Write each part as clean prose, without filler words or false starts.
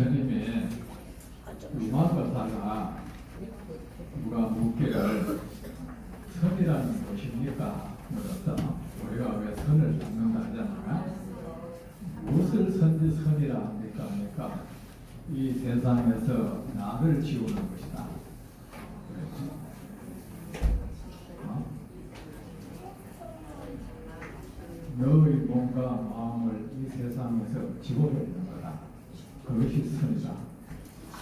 부처님이 위마가사가 누가 묻기를 선이라는 것입니까? 물었어. 우리가 왜 선을 잡는다 하잖아. 무엇을 선이라 합니까? 하니까 이 세상에서 나를 지우는 것이다. 너의 몸과 마음을 이 세상에서 지워버리는 거다. 그것이 선이다.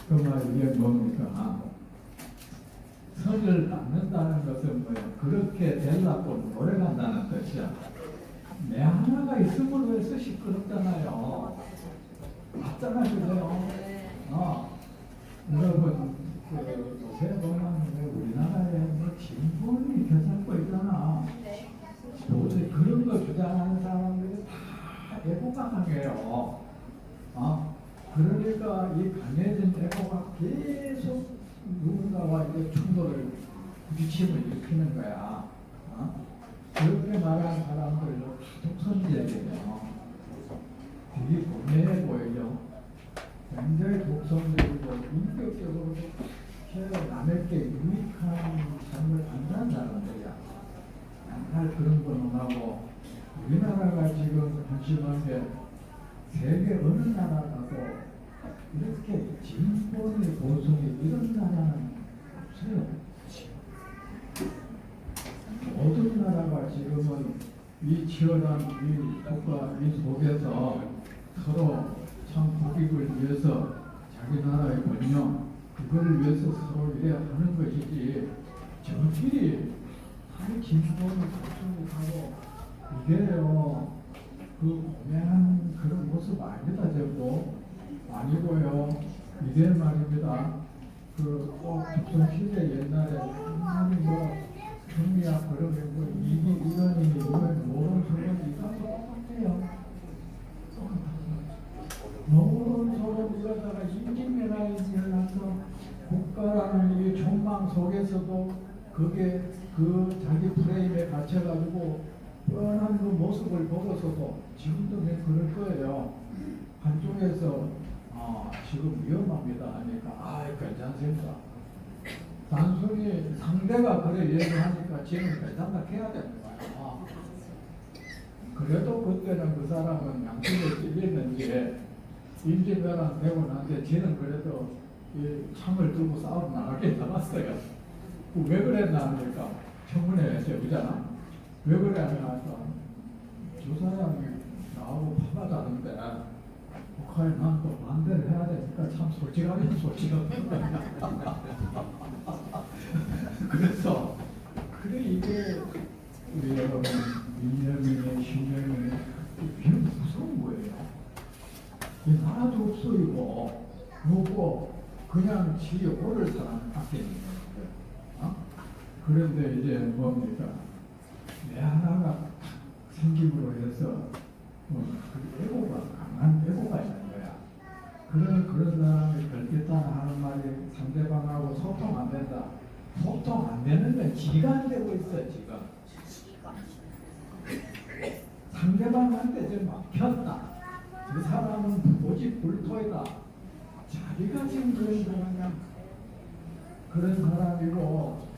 그 말 이게 뭡니까? 선을 낳는다는 것은 뭐야? 그렇게 되려고 노력한다는 뜻이야. 내 하나가 있음으로 해서 시끄럽잖아요. 맞잖아, 그래요? 여러분, 요새 보면 우리나라에 뭐 진보론이 되살고 있잖아. 도저히 그런 거 주장하는 사람들이 다 애고가 강해요. 그러니까 이 강해진 애고가 계속 누군가와 이제 충돌을, 부딪힘을 일으키는 거야. 그렇게 말하는 사람들도 독선적이에요. 되게 고뇌해 보이죠. 굉장히 독선적이고 인격적으로 남에게 유익한 삶을 안 사는 사람들이야. 맨날 그런 건 하고, 우리나라가 지금 한심한 게 세계 어느 나라 가도 이렇게 진보니 보수니 이런 나라는 없어요. 모든 나라가 지금은 이 치열한 이 국가 이 속에서 서로 참 국익을 위해서 자기 나라의 번영 그거를 위해서 서로 이래 하는 것이지, 저끼리 다 진보니 보수니 하고 이게요 그 고매한 그런 모습 아닙니다. 저도 아니고요. 이게 말입니다. 꼭 조선시대 옛날에 중미야 그러면 뭐 이건이 노론 소론 이거 똑같아요. 노론 소론 이러다가 인민면허에서 국가라는 이 전망 속에서도 그게 그 자기 프레임에 갇혀가지고 뻔한 그 모습을 보고서도 지금도 그럴 거예요. 한쪽에서 지금 위험합니다 하니까 괜찮습니다. 단순히 상대가 그래 얘기하니까 지금 괜찮다 해야 되는 거예요. 그래도 그때는 그 사람은 양쪽에 찔리는지 인지변환 되고 나는데 지는 그래도 이 창을 들고 싸우고 나가게 나갔어요. 왜 그랬나 하니까 청문회 제보잖아. 왜 그래 하니까 저 사람이 나하고 파가자는데 북한에 난 또 반대를 해야 되니까 참 솔직하긴 솔직하구나. 그래서 그래 이게 우리 여러분 민영이네 신영이네 이게 무서운 거예요. 이 하나도 없어 이거 없고 그냥 지 오를 사람 아끼는 거예요. 그런데 이제 뭡니까? 내 하나가 생김으로 해서 그 애고가 강한 애고가 있는 거야. 그런 사람이 별짓하나 하는 말이 상대방하고 소통 안 된다. 소통 안 되는 건 지가 안 되고 있어 지금. 상대방한테 좀 막혔다. 그 사람은 오직 불토이다. 자기가 지금 그런 사람이야. 그런 사람이고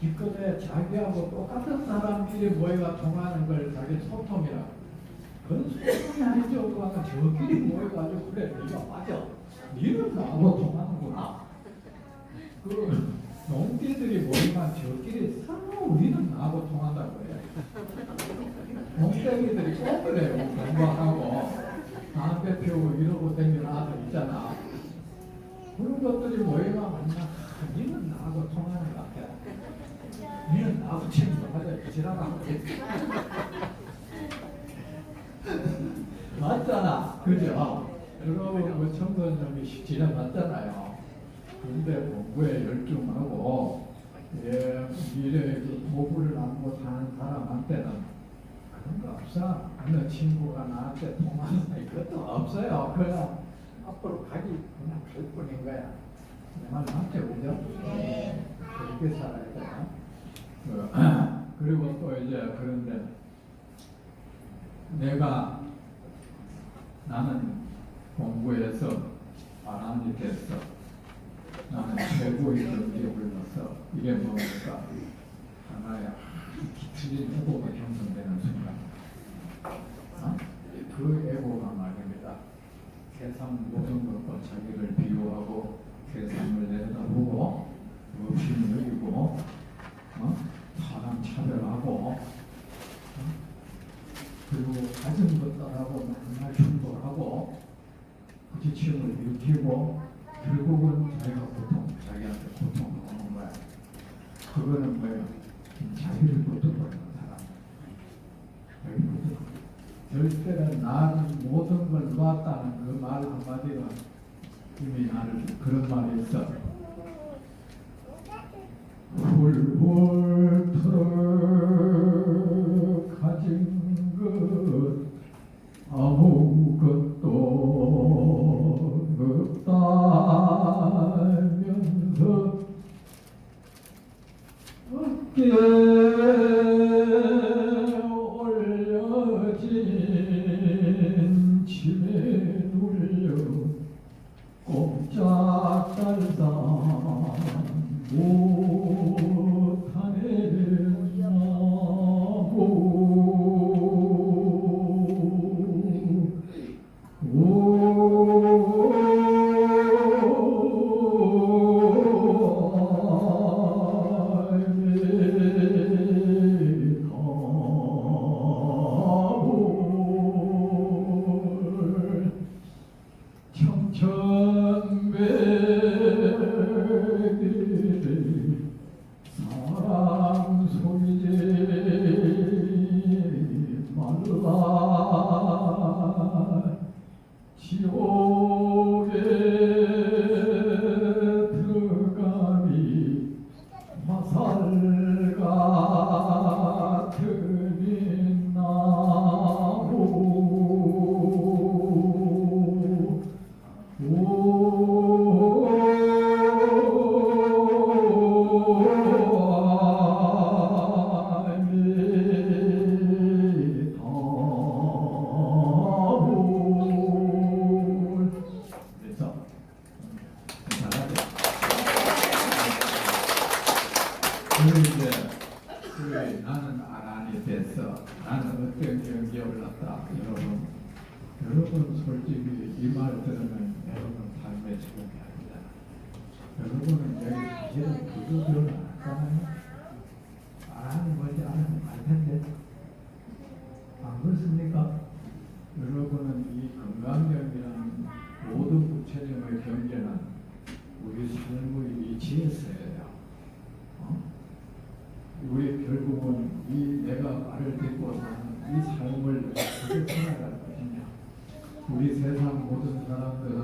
기껏해 자기하고 똑같은 사람끼리 모여가 통하는 걸 자기 소통이라고. 그건 소통이 아니죠. 그 아까 저끼리 모여가지고 그래 네가 맞아. 니는 나하고 통하는구나. 그 농기들이 모이면 저끼리 서로 우리는 나하고 통한다고 해요. 농땡이들이 꼭 그래요. 공부하고 담배 피우고 이러고 다니는 아들 있잖아. 그런 것들이 모이면 만나 니는 나하고 통하는 것 같아. 니는 나하고 친구하자. 지랄하고 맞잖아. 그죠? 여러분 뭐 청소년이 지나갔잖아요. 근데 공부에 열중하고 미래에 그 도구를 안고 사는 사람한테는 그런 거 없어. 어느 친구가 나한테 통하는 것도 없어요. 그냥 앞으로 가기 그냥 갈 뿐인 거야. 내 말 맞죠? 그죠? 네. 그렇게 살아야 돼요. 그리고 또 이제 그런데 나는 공부해서 아란이 됐어. 나는 최고의 경기력을 넣었어. 이게 뭡니까? 하나의 기틀린 에고가 형성되는 순간. 그 에고가 말입니다. 세상 모든 것과 자기를 비교하고 세상을 내려다보고 없이 여기고 사람 차별하고 그리고 가진 것 따라고 맨날 충돌하고 부딪힘을 일으키고 결국은 자기한테 고통을 오는 거야. 그거는 뭐야? 자기를 붙들어버리는 사람. 절대로 나는 모든 걸 놓았다는 그 말 한마디가 이미 나를 그런 말이 있어. 훌훌 털어 가진 것 아무것도 없다면서 어깨에 올려진 침에 눌려 꼼짝달싹 못하는 청천백일이 사랑 속이지 말라 지옥에 들어가니 화살 같은 나무 그래, 나는 아란이 됐어. 나는 어떤 경기에 올랐다. 여러분 솔직히 이 말 들으면 여러분 삶의 적응이 아니다. 여러분은 여기 사실은 그거 배우는 안 하잖아요. 아란이 뭔지 알면 알 텐데. 안 그렇습니까? 여러분은 이 건강경이라는 모든 구체적인 경계는 우리 삶의 이치에서예요. 우리 결국은 이 내가 말을 듣고 사는 이 삶을 어떻게 살아갈 것이냐. 우리 세상 모든 사람들은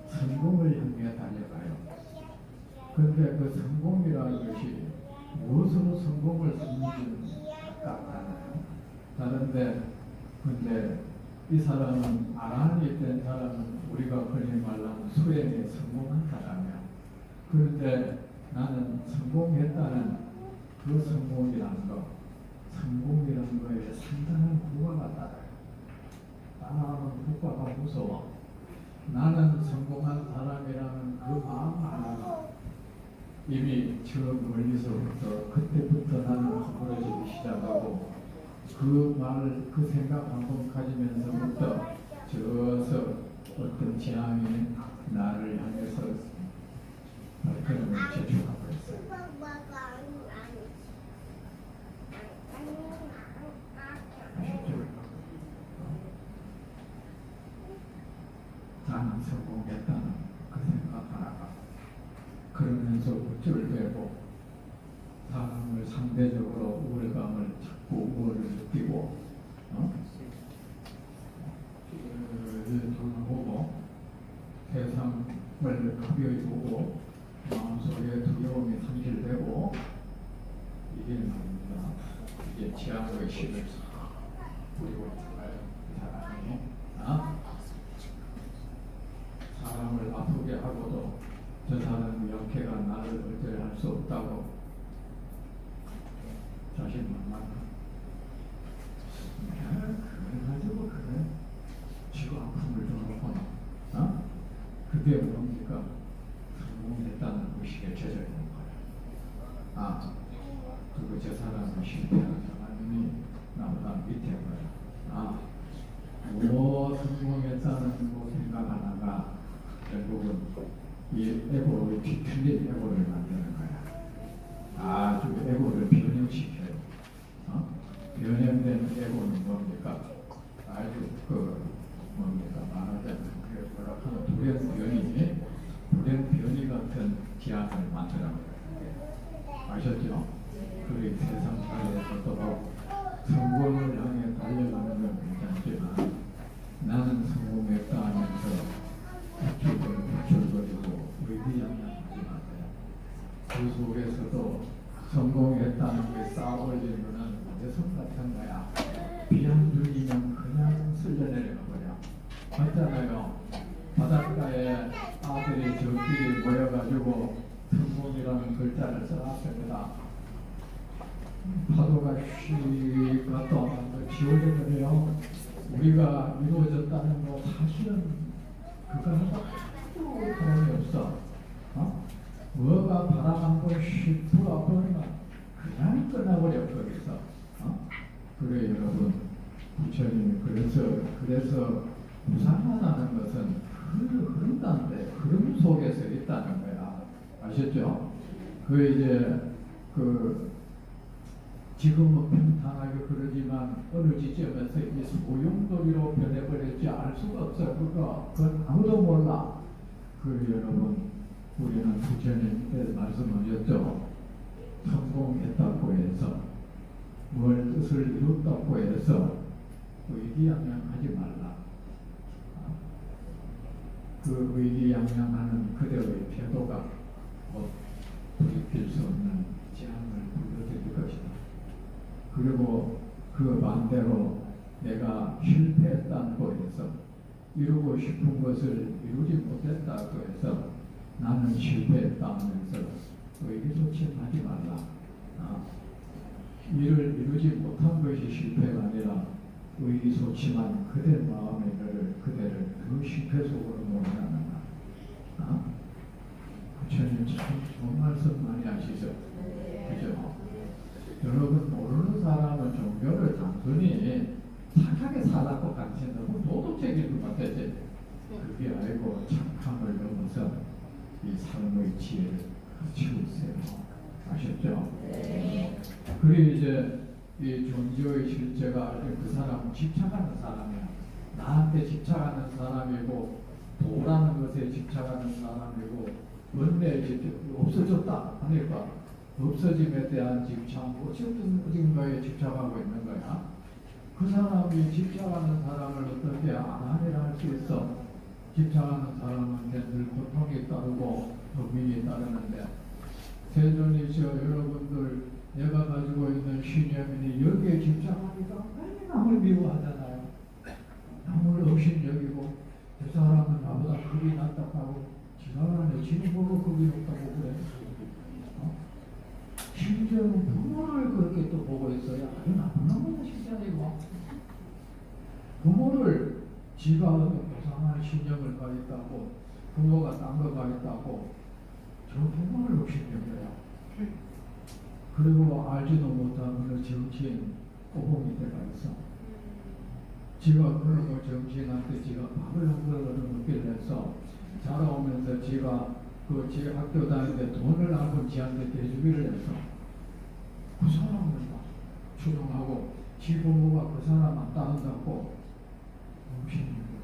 성공을 향해 달려가요. 그런데 그 성공이라는 것이 무엇으로 성공을 삼는지는 딱 다른데, 근데 이 사람은 아란이 된 사람은 우리가 흔히 말하는 수행에 성공한 사람이야. 그런데 나는 성공했다는 그 성공이라는 거에 상당한 후과가 따라요. 따라하는 후과가 무서워. 나는 성공한 사람이라는 그 마음 하나가 이미 저 멀리서부터 그때부터 나는 허물어지기 시작하고 그 생각 한 번 가지면서부터 저서 어떤 재앙이 나를 향해서 발걸음을 제출하고 있어요. 나는 성공했다는 그 생각 하나가 그러면서 우쭐대고 사람을 상대적으로 우월감을 찾고 우월을 느끼고 돌아보고 세상을 가벼이 보고 마음속에 두려움이 상실되고 이게 말입니다. 이게 지향의 힘을 뿌리고 들어가요. 사람이 사람을 아프게 하고도 저 사람 역해가 나를 어찌할 수 없다고 자신만만한 그래 가지고 그래 지구 아픔을 줘놓고 그래 그게 뭡니까? 성공했다는 의식에 젖어 있는 거야. 그리고 저 사람은 실패한 사람이 나보다 밑에 거야. 뭐 성공했다는 거 생각하다가 결국은 이 에고를 뒤틀린 에고를 만드는 거야. 아주 에고를 변형시켜요. 변형된 에고는 뭡니까? 아주 뭡니까? 말하자면 돌연변이 같은 기한을 만들어요. 아셨죠? 그리고 세상 살에서도 성공을 향해 달려가는 건 괜찮지만 나는 성공했다 하면서 우쭐거리고 의기양양하지 마세요. 그 속에서도 성공했다는 게 쌓아올리는 거는 대성 같은 거야. 비 한 줄이면 그냥 쓸려내려가 버려. 맞잖아요. 바닷가에 아들이 저끼리 모여가지고 성공이라는 글자를 써놨습니다. 파도가 휙 갔다 오면 지워져버려요. 우리가 이루어졌다는 거 사실은 그거 하나도 소용이 없어. 뭐가 바람 한 번 휙 불어버리면 그냥 끝나버려 거기서. 그래 여러분, 부처님이 그래서 부상하다는 것은 흐른다는데 흐름 속에서 있다는 거야. 아셨죠? 지금은 평탄하게 그러지만 어느 지점에서 이 소용돌이로 변해버렸지 알 수가 없어. 그건 아무도 몰라. 여러분, 우리는 부처님께서 말씀하셨죠. 성공했다고 해서 뭘 뜻을 이뤘다고 해서 의기양양하지 말라. 그 의기양양하는 그대의 태도가 돌이킬 수 없는 재앙을 불러들일 것이다. 그리고 그 반대로 내가 실패했다고 해서 이루고 싶은 것을 이루지 못했다고 해서 나는 실패했다 하면서 의기소침하지 말라. 일을 이루지 못한 것이 실패가 아니라 의기소침한 그대 마음의 그대를 그 실패 속으로 몰아넣는다. 부처님 참 좋은 말씀 많이 하시죠. 그죠? 여러분, 모르는 사람은 종교를 단순히 착하게 살았고 당신 너무 도덕적인 것 같아지. 그게 아니고 착함을 넘어서 이 삶의 지혜를 키우세요. 아셨죠? 네. 그리고 이제 이 존재의 실제가 그 사람은 집착하는 사람이야. 나한테 집착하는 사람이고 도라는 것에 집착하는 사람이고 원래 없어졌다 하니까 없어짐에 대한 집착, 어쨌든 거에 집착하고 있는 거야. 그 사람이 집착하는 사람을 어떻게 안하리라 할 수 있어? 집착하는 사람한테 늘 고통이 따르고 고민이 따르는데, 세존이시여 여러분들, 내가 가지고 있는 신념이 여기에 집착하니까 빨리 남을 미워하잖아요. 남을 업신여기고, 저 사람은 나보다 급이 낫다고, 지나가네 지는 보고 급이 높다고 그래. 심지어는 부모를 그렇게 또 보고 있어요. 아주 나쁜 놈이다 진짜 이거. 부모를 지가 고상한 신념을 가졌다고, 부모가 딴 거 가졌다고, 저 부모를 욕심내려요. 그리고 알지도 못하는 정치인 꼬봉이 때가 있어. 지가 그러고 정치인한테 지가 밥을 한 그릇을 먹기를 해서 자라오면서 지가 지 학교 다닐 때 돈을 한 번 지한테 대주기를 해서 그 사람을 막 추종하고 지 부모가 그 사람 안 따른다고 욕심내고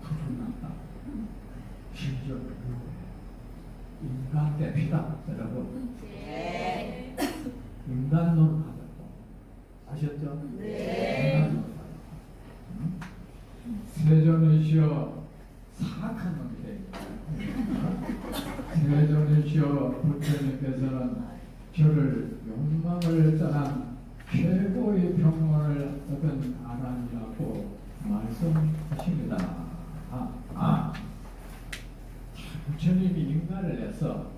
투정났다. 심지어 인간 대피다 여러분. 네. 인간론 하자고 아셨죠? 네. 인간론 세존이시여 사악한 놈이 되겠다. 세존이시여 부처님께서는 저를 욕망을 떠난 최고의 평온을 얻은 아란이라고 말씀하십니다. 부처님이 인간을 해서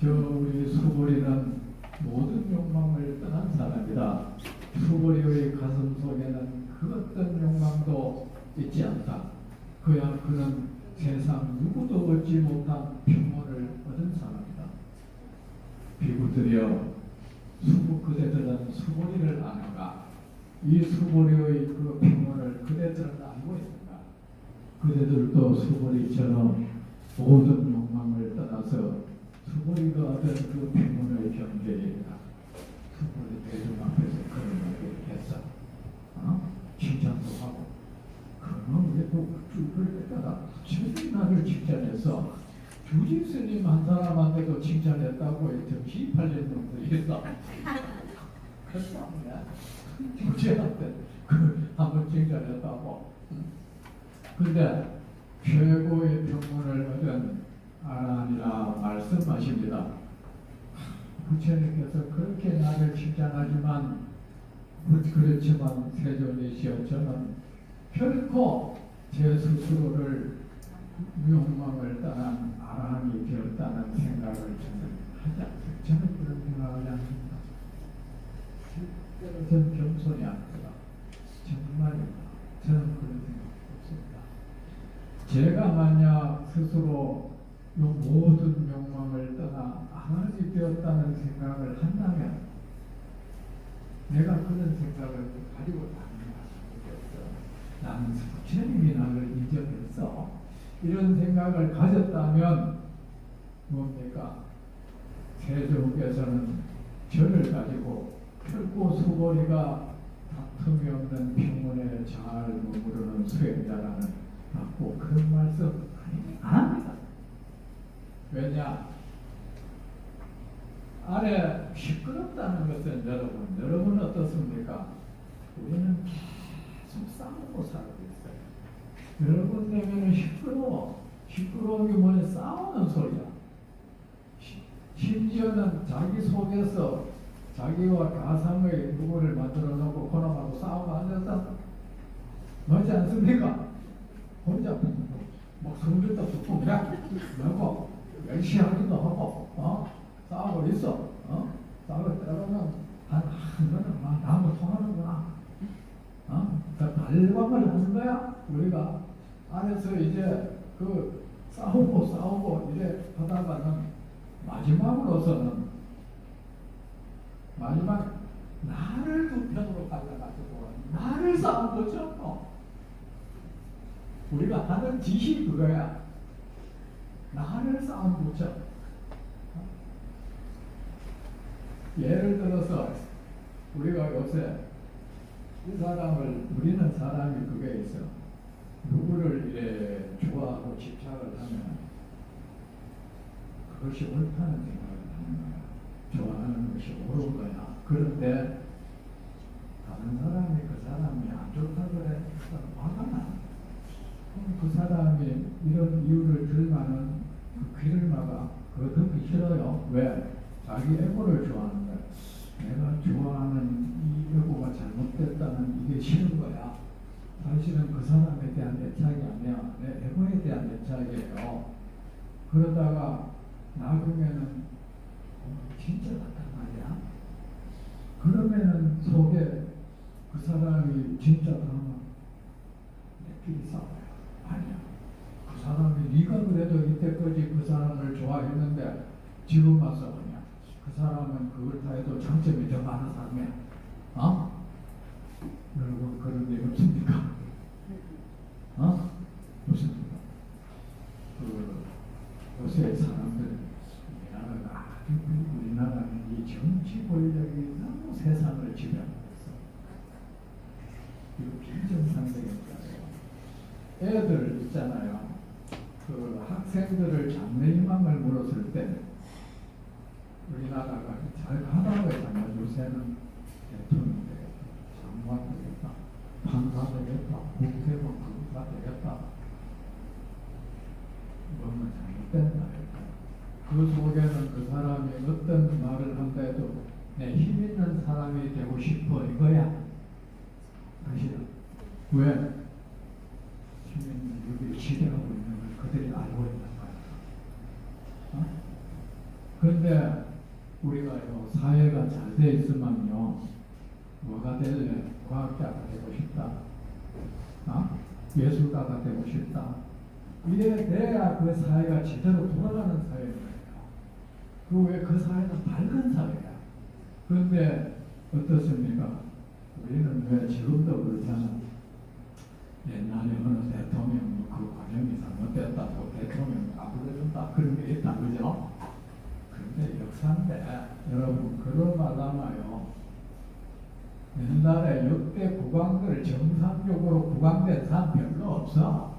저 우리 수보리는 모든 욕망을 떠난 사람이라 수보리의 가슴 속에는 그 어떤 욕망도 있지 않다. 그는 세상 누구도 얻지 못한 평온을 얻은 사람이다. 비구들이여, 그대들은 수고리를 아는가? 이 수고리의 그 평온을 그대들은 알고 있는가? 그대들도 수고리처럼 모든 욕망을 떠나서 수고리가 얻은 그 평온을 경계했다. 수고리 대중 앞에서 그런 말을 했어. 칭찬도 하고, 그러면 왜또 줄을 뺐다가 주님 나를 칭찬해서 주지 스님 한 사람한테도 칭찬했다고 정신 팔린 놈들이 있어. 그래서 주지한테 한번 칭찬했다고. 근데 최고의 평문을 얻은 아라니라 말씀하십니다. 부처님께서 그렇게 나를 칭찬하지만 그렇지만 세존이시여, 저는 결코 제 스스로를 욕망을 떠난 아라한이 되었다는 생각을 저는 하지 않습니다. 저는 그런 생각을 하지 않습니다. 실제로 저는 겸손이 아닙니다. 정말입니다. 저는 그런 생각 없습니다. 제가 만약 스스로 이 모든 욕망을 떠나 아라한이 되었다는 생각을 한다면 내가 그런 생각을 가지고 나는 부처님이 나를 인정했어. 이런 생각을 가졌다면 뭡니까? 세종께서는 저를 가지고 결코 수고리가 다툼이 없는 평문에 잘 머무르는 수행자라는 받고 그런 말씀 안 합니다. 왜냐? 안에 시끄럽다는 것은 여러분 어떻습니까? 우리는 계속 싸우고 살고 있어요. 여러분 때문에 시끄러운 게 뭐냐? 싸우는 소리야. 심지어는 자기 속에서 자기와 가상의 누구를 만들어 놓고 그놈하고 싸우고 앉아서 맞지 않습니까? 혼자 막 성질도 붙고 그냥 열시하기도 하고 싸우고 있어. 싸우고 때로는 너는 막 나하고 통하는구나. 발광을 하는 거야. 우리가 안에서 이제 그 싸우고 이제 하다가는 마지막 나를 두 편으로 갈라가지고 나를 싸우죠. 우리가 하는 짓이 그거야. 나를 싸움보죠. 예를 들어서 우리가 요새 우리는 사람이 그게 있어. 누구를 이래 좋아하고 집착을 하면 그것이 옳다는 생각을 하는 거야. 좋아하는 것이 옳은 거야. 그런데 다른 사람이 그 사람이 안 좋다 그래. 화가 나. 그럼 그 사람이 이런 이유를 들면은 그 귀를 막아. 그거 듣기 싫어요. 왜? 자기 에고를 좋아하는 거야. 내가 좋아하는 이 에고가 잘못됐다는 이게 싫은 거야. 사실은 그 사람에 대한 애착이 아니야. 내 에고에 대한 애착이에요. 그러다가 나중에는 진짜 같단 말이야. 그러면은 속에 그 사람이 진짜 그러면 내끼리 싸워요. 아니야. 그 사람이 네가 그래도 이때까지 그 사람을 좋아했는데 지금 와서 그냥 그 사람은 그걸 다 해도 장점이 더 많은 사람이야. 여러분 그런 일 없습니까? 없습니까? 요새 사람들 우리나라는 이 정치 권력이 너무 세상을 지배하고 있어. 이거 비정상적인 거예요. 애들 있잖아요. 그 학생들을 장래희망을 물었을 때 우리나라가 잘 가다가 있잖아요. 요새는 대통령 되겠다, 장관 되겠다, 판사 되겠다, 국회의원 그가 되겠다. 이거는 잘못된 말일까? 그 속에는 그 사람이 어떤 말을 한데도 내 힘 있는 사람이 되고 싶어 이거야. 사실은 왜? 힘 있는 여기 지배하고 있는 걸 그들이 알고 있는 거야. 그런데 우리가 사회가 잘 돼 있으면요, 뭐가 될래? 과학자가 되고 싶다, 예술가가 되고 싶다, 이래 돼야 그 사회가 제대로 돌아가는 사회인 거예요. 그 왜 그 사회는 밝은 사회야. 그런데 어떻습니까? 우리는 왜 지금도 그렇잖아. 옛날에 어느 대통령 그 과정이 잘못됐다고 대통령 아부려준다 그런 게 있다 그죠? 그런데 역사인데 여러분 그런 말 남아요. 옛날에 역대 국왕들 정상적으로 국왕된 사람 별로 없어.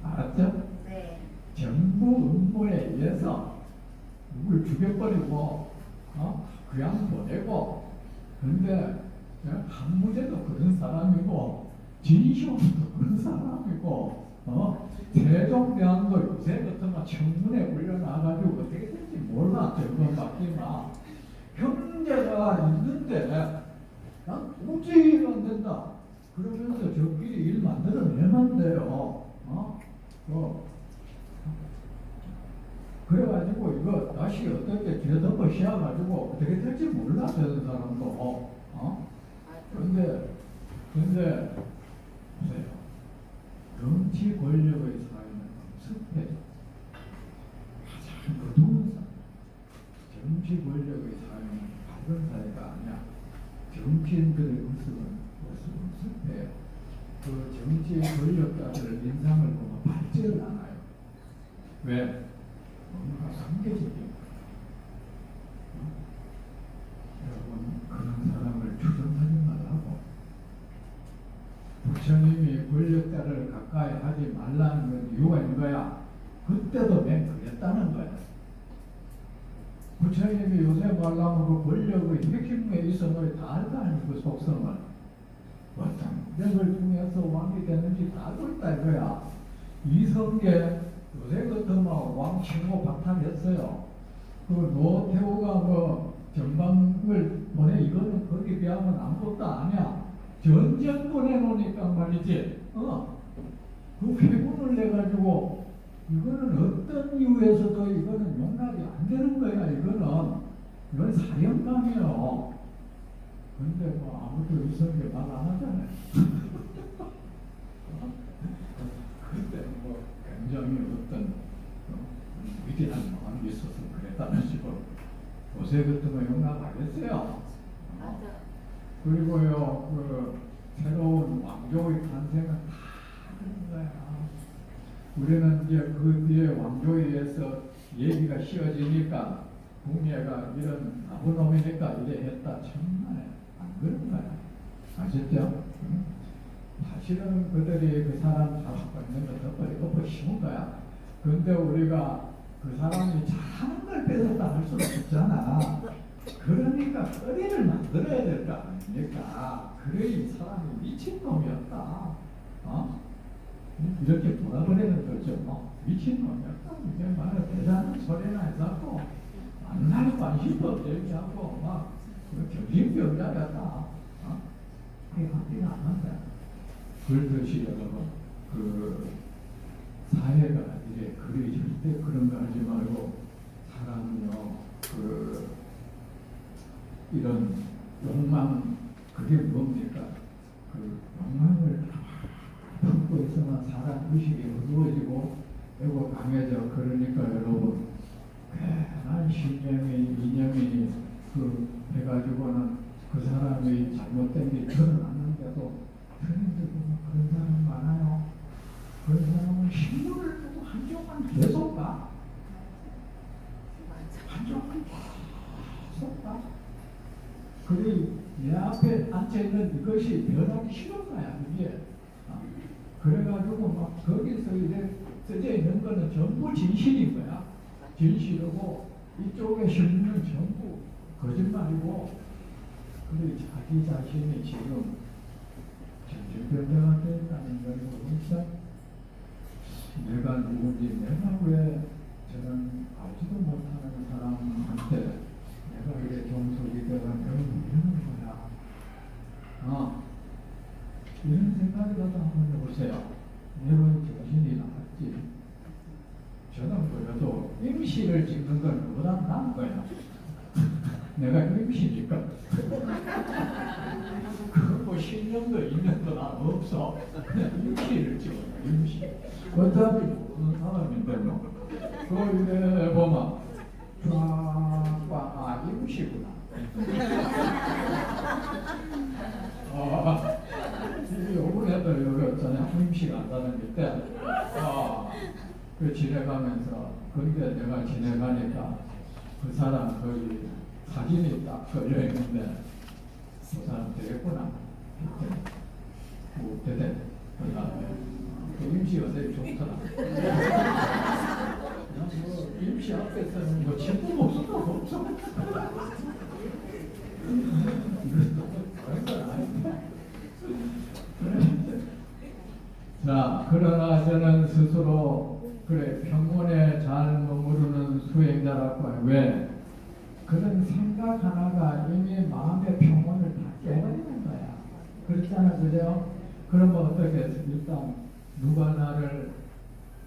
알았죠? 네. 정부 음모에 의해서 누굴 죽여버리고 그냥 보내고 그런데 한무제도 그런 사람이고 진시황도 그런 사람이고 세종대왕도 요새 같으면 청문회 올려놔가지고 어떻게 될지 몰라. 정권 바뀌나 형제가 있는데 도저히 안 된다 그러면서 저끼리 일 만들어내면 돼요. 그래가지고 이거 다시 어떻게 뒤덮어 씌워가지고 어떻게 될지 몰라. 되는 사람도 그런데 보세요. 정치 권력의 사회는 습해. 가장 어두운 사회. 정치 권력의 사회는 밝은 사회가 아니야. 정치인들의 모습은 습해요. 그 정치 권력자들의 인상을 보면 밝지를 않아요. 왜? 뭔가 상대적인 여러분 그런 사람을 추종하지 말라고. 부처님이 권력자를 가까이 하지 말라는 건 이유가 있는 거야. 그때도 맨 그랬다는 거야. 부처님이 요새 말하면 그 권력의 핵심에 있어서 다 알다는 그 속성을 어떤 역을 통해서 왕이 되는지 다 알고 있다 이거야. 이성계 요새 같으면 왕 칭호 박탈했어요. 그 노태우가 그 전방을 보내 이거는 거기에 비하면 아무것도 아니야. 전쟁 보내놓으니까 말이지. 그 회군을 내가지고 이거는 어떤 이유에서도 이거는 용납이 안 되는 거야. 이건 사형감이에요. 근데 뭐 아무도 이성계 말 안 하잖아요. 그때 뭐 굉장히 어떤 위대한 마음이 있어서 그랬다는 식으로 요새 같은 거 용납하겠어요. 그리고요 그 새로운 왕조의 탄생은 다 그런 거야. 우리는 이제 그 뒤에 왕조에 의해서 얘기가 쉬워지니까 국내가 이런 나쁜 놈이니까 이래 했다. 정말 안 그런 거야. 아셨죠? 사실은 그들이 그 사람 잡고 있는 거 덮어 씌운 거야. 그런데 우리가 그 사람이 잘하는 걸 뺏었다 할 수는 없잖아. 그러니까 거리를 만들어야 될 거 아닙니까? 그래 이 사람이 미친놈이었다. 이렇게 돌아버리는 거죠. 미친놈이었다. 이게 말을 대단한 소리나 해갖고 만날 관심도 얘기하고 막 정신병자였다. 그게 합의가 안 한다. 그렇듯이 여러분 그 사회가 이제 그리 절대 그런 거 하지 말고 사람은요 그 이런 욕망 그게 뭡니까? 그 욕망을 품고 있으면 사람 의식이 어두워지고 애고 강해져. 그러니까 여러분 괜한 신념이 이념이 그 해가지고는 그 사람이 잘못된 게 드러났는데도 그런데 보면 그런 사람 많아요. 그런 사람은 신문을 두고 한쪽만 계속 가. 한쪽만 계속 가. 그리고 내 앞에 앉아있는 이것이 변하기 싫은 거야. 이게 그래가지고 막 거기서 이제 써져 있는 거는 전부 진실인 거야. 진실이고 이쪽에 실는 전부 거짓말이고. 근데 자기 자신이 지금 정신병자가 된다는 걸 보니까 내가 누군지, 내가 왜 저런 알지도 못하는 사람한테 내가 이렇게 종속이 되어 이러는 거야. 이런 생각이라도 한번 해보세요. 내가 정신이 나갔지. 저는 그래도 임시를 찍는 건 누구나 나은 거야. 내가 임시니까. 그거 뭐 10년도 2년도 없어. 그냥 임시를 찍어요. 임시. 어차피 모르는 사람인데 뭐. 그 이래 보면 쫙 임시구나. 요번에도 여기 어쩌냐 임시가 안다는 게 그 지내가면서 근데 내가 지내가니까 그 사람 거기 사진이 딱 걸려 있는데 그 사람 되겠구나. 대대. 그 임시 어제 좋더라. 뭐 임시 앞에서는 뭐 친구 없어도 없어. 그런 건 아닌데. 자, 그러나 저는 스스로 그래 평온에 잘 머무르는 수행자라고 해요. 왜? 그런 생각 하나가 이미 마음의 평온을 다 깨버리는 거야. 그렇잖아, 그죠? 그러면 어떻게 해서 일단 누가 나를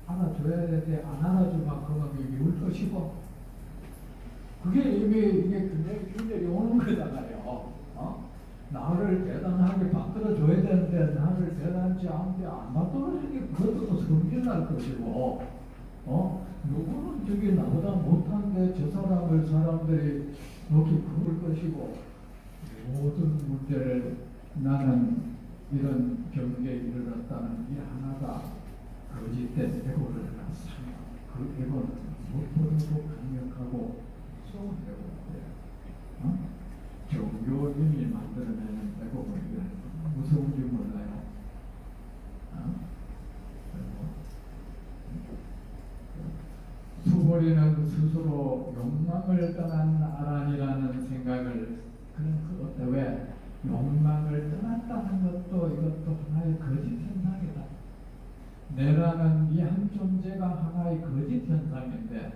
알아줘야 되는데 안 알아주면 그놈이 미울 것이고 그게 이미 이게 굉장히 오는 거잖아요. 나를 대단하게 만들어줘야 되는데 나를 대단하지 않게 안 만들어주니 그것도 또 성질날 것이고 누구는 저기 나보다 못한데 저 사람을 사람들이 이렇게 그럴 것이고 모든 문제를 나는 이런 경계에 이르렀다는 이 하나가 거짓된 에고를 낳습니다. 그 에고는 무엇보다도 강력하고 무서운 에고인데 종교인이 만들어내는 에고가 무서운지 몰라요. 수고리는 스스로 욕망을 떠난 아란이라는 생각을 그런 그 왜 욕망을 떠났다는 것도 이것도 하나의 거짓 현상이다. 내라는 이 한 존재가 하나의 거짓 현상인데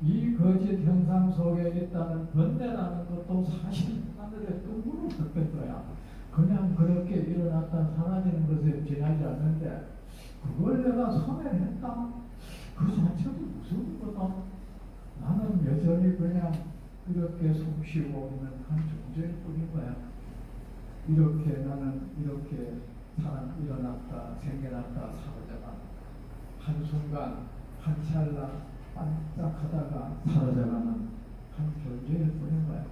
이 거짓 현상 속에 있다는 번뇌라는 것도 사실 하늘의 뜬구름 같은 거야. 그냥 그렇게 일어났다 사라지는 것에 지나지 않는데 그걸 내가 소멸했다? 그 자체도 무슨 거다. 나는 여전히 그냥 이렇게 숨쉬고 있는 한 존재일 뿐인 거야. 이렇게 나는 이렇게 일어났다 생겨났다 사라져가 한순간 한 찰나 반짝하다가 사라져가는 한 존재일 뿐인 거야.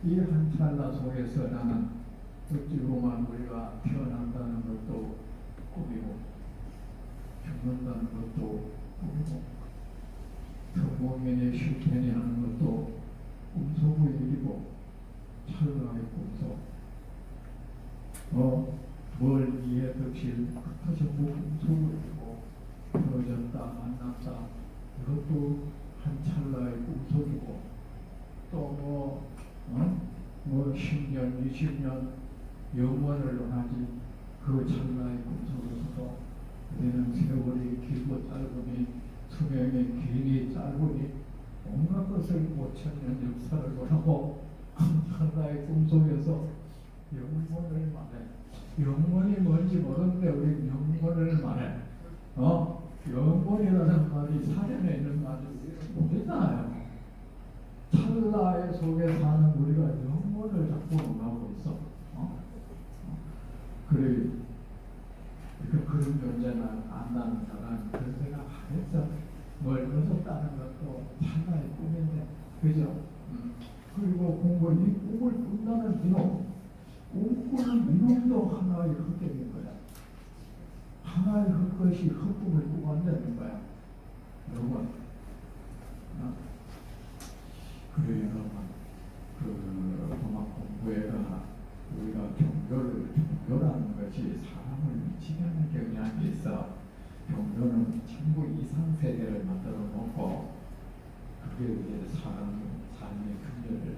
이 한 찰나 속에서 나는 어찌 보면 우리가 태어난다는 것도 꿈이고 죽는다는 것도 꿈이고 성공이니 실패니 하는 것도 꿈속의 일이고 찰나의 꿈속 뭘 이해득실 그 전부 꿈속의 일이고 헤어졌다 만났다 이것도 한 찰나의 꿈속이고 또 뭐 10년 20년 영원을 하지 그 찰나의 꿈속에서도 우리는 세월이 길고 짧으니 수명이 길이 짧으니 온갖 것을 5,000년 역사를 원하고 찰나의 꿈속에서 영원을 말해. 영원이 뭔지 모르는데 우리 영원을 말해. 영원이라는 말이 사전에 있는 말이 모르잖아요. 찰나의 속에 사는 우리가 영원을 자꾸 원하고 있어. 그래. 그런 존재는 안다는 사람 그런 생각 안 했어. 뭘 얻었다는 것도 찰나의 꿈인데, 그죠? 그리고 이 꿈을 꾼다는 이놈, 꿈꾸는 이놈도 하나의 헛되는 거야. 하나의 헛것이 헛꿈을 꾸간다는 거야. 여러분, 그래 여러분, 음악 공부에가 우리가 종교라는 것이 사람을 미치게 하는 경향이 있어. 종교는 전부 이상 세계를 만들어 놓고 그게 이제 삶의 근저를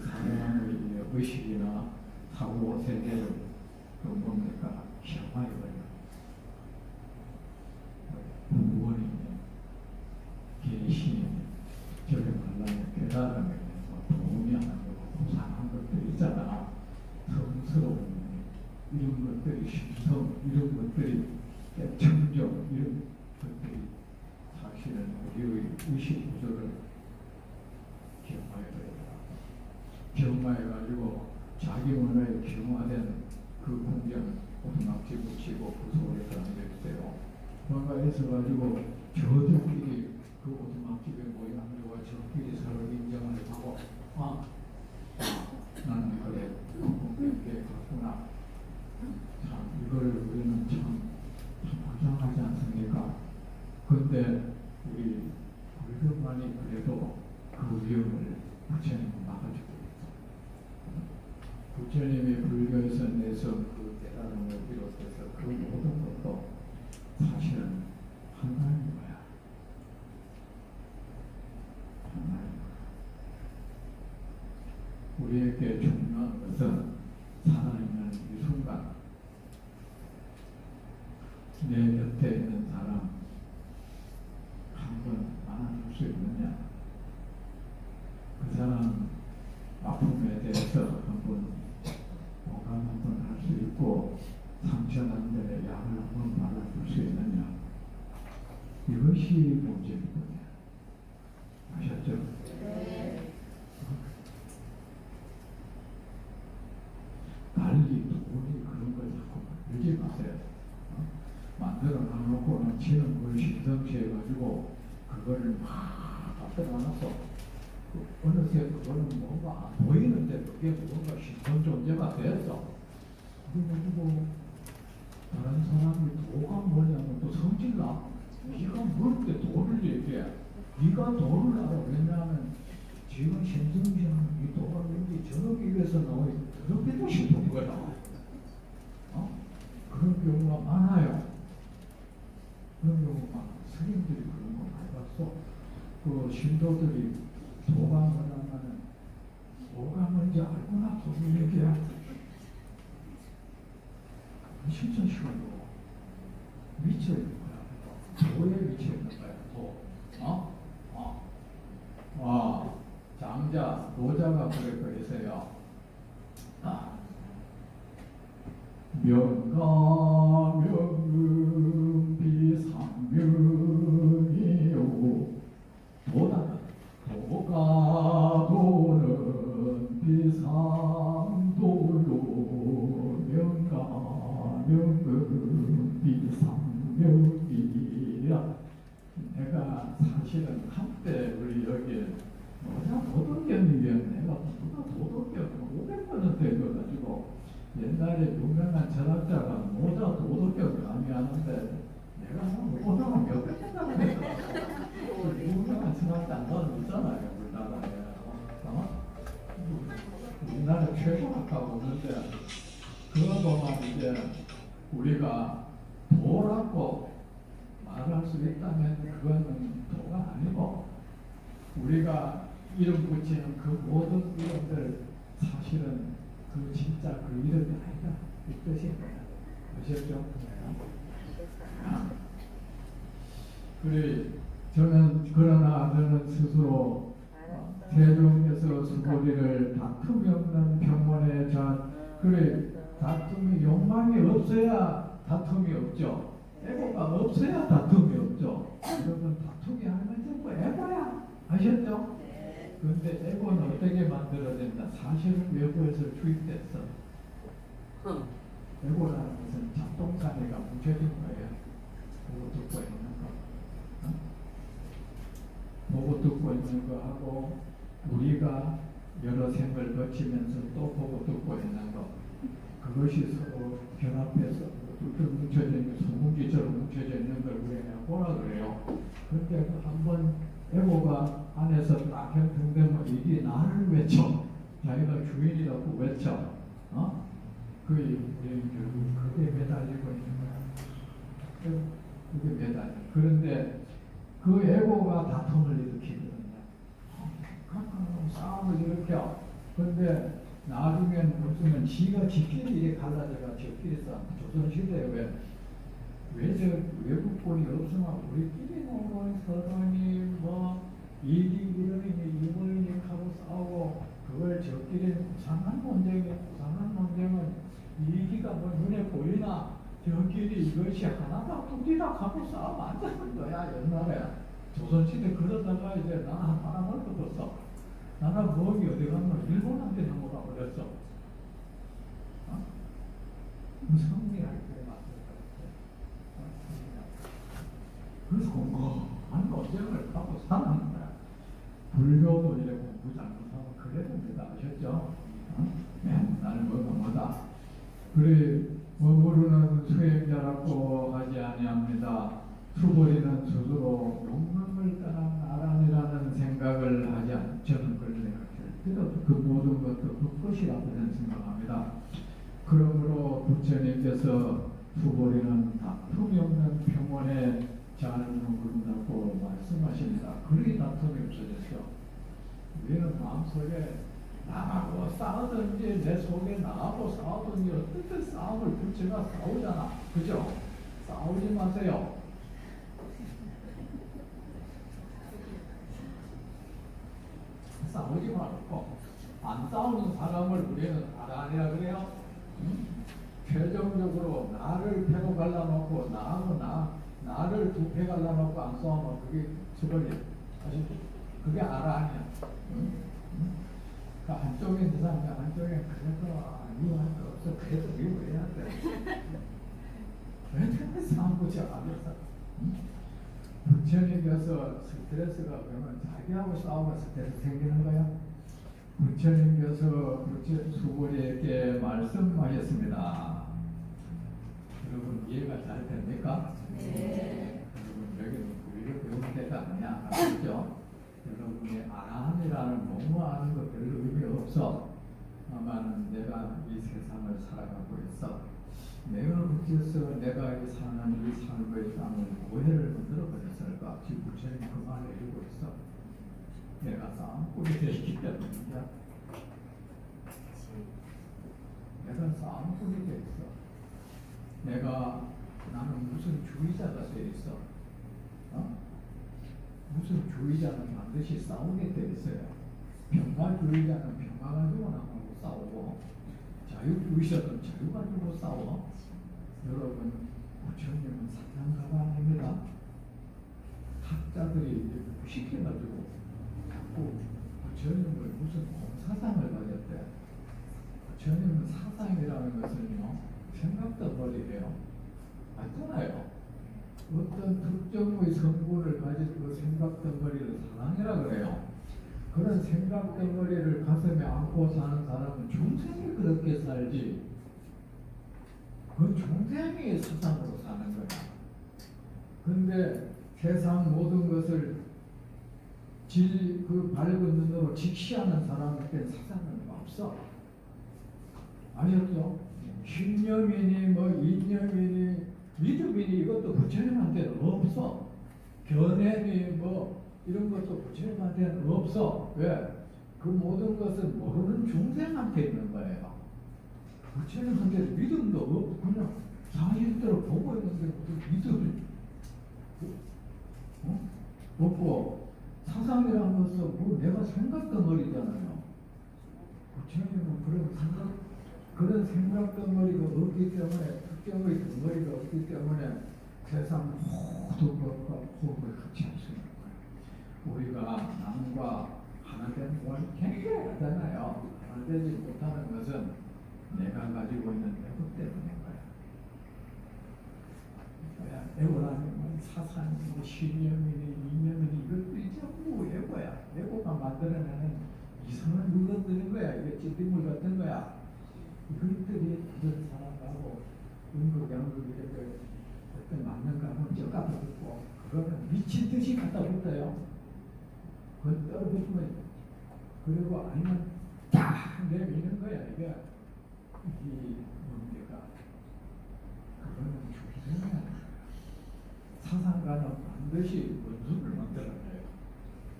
사람의 의식이나 사고 세계를 뭡니까 희화해버려. 구원이네, 계시네, 저게 말라면 깨달음에 도움이 안 되고 고상한 것들 있잖아. 성스러운 이런 것들이 심성, 이런 것들이 청정, 이런 것들이 사실은 우리의 의식 구조를 경화해버린다. 경화해가지고 자기 문화에 경화된 그 공장 뭔가 있어가지고 저들끼리 그 오두막집의 모양과 저끼리 서로 인정을 하고 나는 그래 이렇게 갔구나. 참 이걸 우리는 참 부정하지 않습니까? 근데 우리 불교만이 그래도 그 위험을 부처님은 막아주고 있어. 부처님이 불교에서 내서 그 깨달음을 비롯해서 그 모든 것도 사실은 하나인 거야. 하나인 거야. 우리에게 중요한 것은 살아있는 이 순간 내 곁에 있는 사람 한 번 안아줄 수 있느냐? 그 사람 아픔에 대해서 한번 공감 한번 할 수 있고 상처난 데 약을 한번 발라줄 수 있느냐? 이것이 문제이거든요. 아셨죠? 네. 달리 돈이 그런 걸 자꾸 만들지 마세요. 만들어 놔놓고는 치는 걸 신성시해가지고 그거를 막 갖다 놔놨어. 어느새 그거는 뭔가 안 보이는데 그게 뭔가 신성 존재가 되었어. 그래가지고 다른 사람이 도가 뭐냐면 또 성질나. 네가 뭔데 도를 얘기해. 네가 도를 알아. 왜냐하면 지금 신성시하는 이 도가 왠지 저러기 위해서 나오니 더럽히고 싶은 거야. 그런 경우가 많아요. 그런 경우가 스님들이 그런 거 많이 봤어. 그 신도들이 도감을 하면은 뭐가 뭔지 알구나 도를 얘기해. 진짜 싫어요. 미쳐 있는 거야. 도에 미쳐 있는 거야. 도. 장자, 노자가 그랬고 있어요. 명가 명금 비상명이요 도다 도가 도는 비상도요 명가 명금 비상명이라. 내가 사실은 한때 우리 여기 노자 도덕경이면 내가 누가 도덕경 500번은 되어가지고 옛날에 유명한 철학자가 노자 도덕경 강의하는데 내가 노자가 몇백 년간 했어. 유명한 철학자 안 있잖아요 우리나라에. 우리나라 최고학과 보는데 그거 보면 이제 우리가 도라고 말할 수 있다면 그거는 도가 아니고 우리가 이름 붙이는 그 모든 이름들 사실은 그 진짜 그 이름이 아니다 이 뜻인 거야. 아셨죠? 그래 그러나 저는 스스로 세종에서 수고리를 다툼이 없는 평원의 그래 다툼이 욕망이 없어야 다툼이 없죠. 애고가 없어야 다툼이 없죠. 여러분 다툼이 하면 전부 애고야. 아셨죠? 그런데 애고는 어떻게 만들어진다? 사실은 외부에서 주입됐어. 애고라는 것은 작동사회가 뭉쳐진 거예요. 보고 듣고 있는 거. 보고 듣고 있는 거 하고 우리가 여러 생을 거치면서 또 보고 듣고 있는 거. 그것이 서로 결합해서 뭉쳐져 있는 소문기처럼 뭉쳐져 있는 걸 우리가 애고라 그래요. 그런데 한번 애고가 안에서 딱 형성되면 이게 나를 외쳐. 자기가 주인이라고 외쳐. 우리는 결국 그게 매달리고 있는 거야. 그게 매달려. 그런데 그 애고가 다툼을 일으키거든요. 각각 싸움을 일으켜. 그런데 나중에는 무슨 지가 지끼리 이렇게 갈라져가 지끼리 싸움. 조선시대에 왜 저 외국권이 없으면 우리끼리 노는 서론이 뭐 이기 이러니 이모이니 하고 싸우고 그걸 저끼리 부산한 논쟁은 이기가 뭐 눈에 보이나 저끼리 이것이 하나다 둘이다 하고 싸우면 안 되는 거야. 옛날에 조선시대 그러다가 이제 나는 바람을 걷었어. 나는 뭐이 어디 가면 일본한테 넘어가 버렸어. 성리할 때 맞을 것 같아. 하고 사는 거야. 불교도 이래 공부 잘못하면 그래 됩니다. 아셨죠? 맨날 뭐다. 그래 머무르는 수행자라고 하지 아니합니다. 투버리는 스스로 욕망을 떠난 나란이라는 생각을 하지 않. 저는 그런데 절대로 그 모든 것도 그 것이라고 저는 생각합니다. 그러므로 부처님께서 투버리는 다툼이 없는 평온에 잘 머무른다고 말씀하십니다. 그러기 다툼이 없어졌죠. 우리는 마음속에 나하고 싸우든지 내 속에 나하고 싸우든지 어떻게 싸움을 부처가 싸우잖아. 그죠? 싸우지 마세요. 싸우지 말고 안 싸우는 사람을 우리는 아란이라 그래요. 최종적으로 나를 패고 갈라놓고 나하고 나를 두 패 갈라놓고 안 싸우면 그게 저거리. 아시죠? 그게 아란이야. 그 한쪽에 있는 사람이 한쪽에 그래도 미워할 거 없어. 그래도 미워해야 돼. 왜 자꾸 싸우지 않아서? 부처님께서 스트레스가 그러면 자기하고 싸우면 스트레스 생기는 거야? 부처님께서 수고리에게 말씀하셨습니다. 여러분 이해가 잘 됩니까? 네. 여러분 여기는 우리가 배울 때가 아니야. 아시죠? 여러분이 아란이라는 공부하는 거 별로 의미 없어. 아마는 내가 이 세상을 살아가고 있어. 내가 어째서 내가 이 사는 이 삶의 땅을 오해를 만들어 버렸을까? 지금 부처님이 그 말을 해주고 있어. 내가 싸움꾼이 되기 때문이야. 내가 싸움꾼이 돼 있어. 나는 무슨 주의자가 돼 있어. 무슨 주의자는 반드시 싸우게 돼 있어요. 평화주의자는 평화 가지고 나하고 싸우고, 자유주의자는 자유 가지고 싸워. 여러분, 부처님은 사상가가 아닙니다. 학자들이 무식해가지고 자꾸 부처님을 무슨 공사상을 가졌대. 부처님은 사상이라는 것은요, 생각덩어리래요. 맞잖아요. 어떤 특정의 성분을 가진 그 생각덩어리를 사상이라 그래요. 그런 생각덩어리를 가슴에 안고 사는 사람은 중생이 그렇게 살지. 그 중생이 사상으로 사는 거야. 근데 세상 모든 것을 그 밝은 눈으로 직시하는 사람한테 사상은 없어. 아셨죠? 신념이니 뭐 인념이니 믿음이니 이것도 부처님한테는 없어. 견해니 뭐 이런 것도 부처님한테는 없어. 왜? 그 모든 것은 모르는 중생한테 있는 거예요. 부처님한테 믿음도 없고 그냥 사실대로 보고 있는데 무슨 믿음이 없고, 사상이라는 것은 뭐 내가 생각덩어리잖아요. 부처님은 그런 생각덩어리가 없기 때문에, 특정의 덩어리가 없기 때문에 세상 모든 것과 호흡을 같이 할 수 있는 거예요. 우리가 남과 하나 되는 걸 굉장히 하잖아요. 하나 되지 못하는 것은 내가 가지고 있는 애고 때문인 거야. 애고라는 사상이니 신념이니 이념이니 이것들이 전부 애고야. 애고가 만들어내는 이상한 물건들인 거야. 이게 찌꺼물 같은 거야. 이것들이 다른 사람하고 음극, 이렇게 어떤 맞는 감은 쩍 갖다 붙고, 그거는 미친 듯이 갖다 붙어요. 그걸 떨어붙으면, 그리고 아니면 딱 내미는 거야. 이게 뭡니까? 그거는 중생이야. 사상가는 반드시 원수를 만들어내요.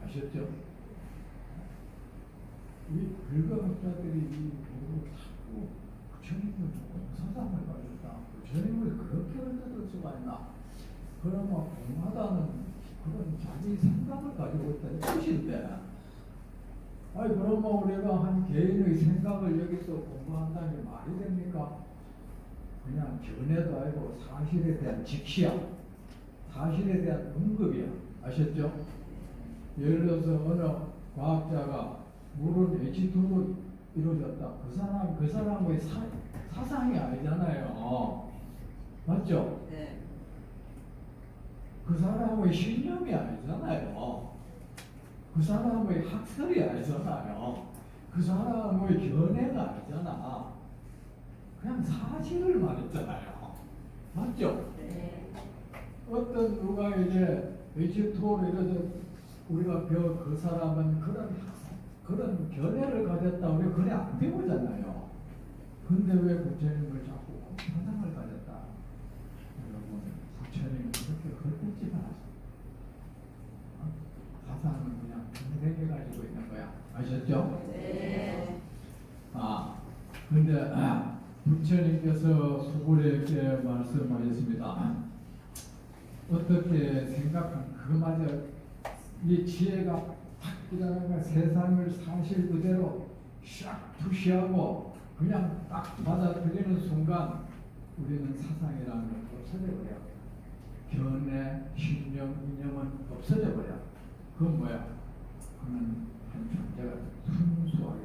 아셨죠? 이 불가학자들이 이 공부를 자꾸 부처님은 공사상을 가졌다. 부처님을 그렇게 흔들을 수가 있나? 그러면 공하다는 그런 자기 생각을 가지고 있다는 뜻인데, 아니 그러면 우리가 한 개인의 생각을 여기서 공부한다는 게 말이 됩니까? 그냥 견해도 아니고 사실에 대한 직시야. 사실에 대한 언급이야. 아셨죠? 예를 들어서 어느 과학자가 물은 H2로 이루어졌다. 그 사람의 사상이 아니잖아요. 맞죠? 네. 그 사람의 신념이 아니잖아요. 그 사람의 학설이 아니잖아요. 그 사람의 견해가 아니잖아. 그냥 사실을 말했잖아요. 맞죠? 네. 어떤 누가 이제 이집트로 이래서 우리가 그 사람은 그런 견해를 가졌다. 우리가 그래 안 배우잖아요. 근데 왜 부처님을 자꾸 사상을 가졌다? 여러분, 부처님은 그렇게 헛되지 마세요. 사상은 그냥 평생에 가지고 있는 거야. 아셨죠? 네. 근데 부처님께서 수고리에게 말씀하셨습니다. 어떻게 생각한 그마저 이 지혜가 탁 일어나가 세상을 사실 그대로 샥 투시하고 그냥 딱 받아들이는 순간 우리는 사상이라는 걸 없어져 버려. 견해, 신념, 이념은 없어져 버려. 그건 뭐야? 그는 한 존재가 순수하게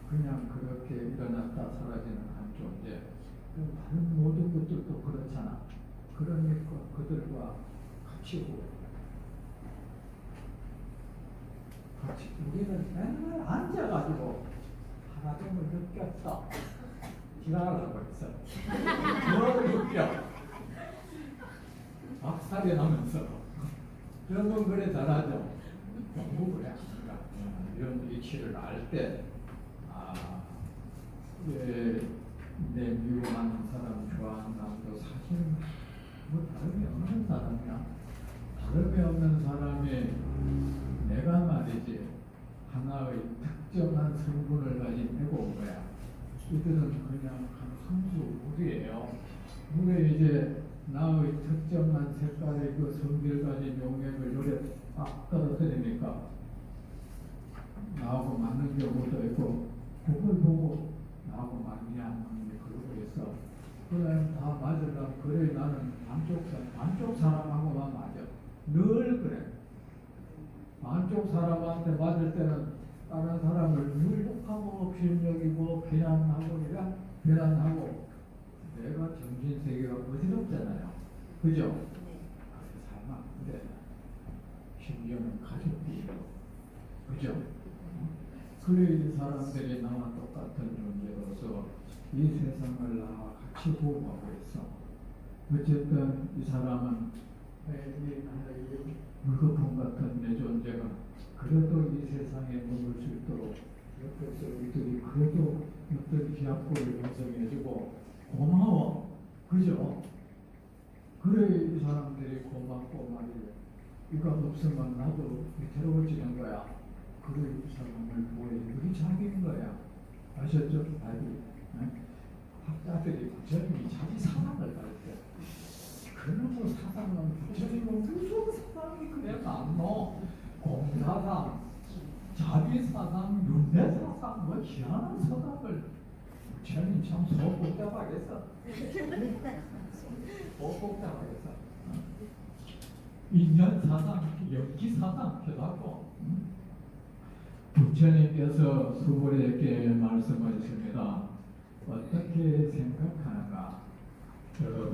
그냥 그렇게 일어났다 사라지는 한 존재. 다른 모든 것들도 그렇잖아. 그러니까 그들과 같이 보고 같이 우리는 맨날 앉아가지고 하나님을 느꼈어. 지랄하고 있어. 뭘 느껴? 박살이 나면서 그런 건 그래 잘하죠. 공부를 해. 이런 이치를 알 때, 내 미워하는 사람, 좋아하는 사람도 사실은 뭐 다름이 없는 사람이야. 다름이 없는 사람이 내가 말이지 하나의 특정한 성분을 가진 애고 거야. 이들은 그냥 한 성수 물이에요. 물에 이제 나의 특정한 색깔의 그 성질 가진 용액을 요래 딱 떨어뜨리니까 나하고 맞는 경우도 있고 그걸 보고 나하고 맞냐 안 맞냐 그러고 있어. 그래 다 맞으려면 그래 나는 반쪽 사람하고만 맞아. 늘 그래. 반쪽 사람한테 맞을 때는 다른 사람을 늘 욕하고 업신여기고 비난하고 내가 정신세계가 어지럽잖아요. 그죠? 살면 안 돼. 심지어는 가족끼리도. 그죠? 그래 이 사람들이 나와 똑같은 존재로서 이 세상을 나와 같이 보호하고 있어. 어쨌든 이 사람은 이 물거품 같은 내 존재가 그래도 이 세상에 머물 수 있도록 옆에서 우리들이 그래도 어떤 기합골을 형성해주고 고마워. 그죠? 그래 이 사람들이 고맙고 말이야. 이거 없으면 나도 위태로워지는 거야. 그래 이 사람을 뭐해 우리 자기인 거야. 아셨죠? 학자들이 부처님이 자기 사랑을 가르쳐. 그놈의 사상은 부처님은 무슨 사상이 그래 많노? 공사상, 자비사상, 윤회사상 뭐 희한한 사상을 부처님 참 복잡하겠어. 복잡하겠어. 인연사상, 역기사상 해갖고 부처님께서 수고리에게 말씀하셨습니다. 어떻게 생각하는가? 여러분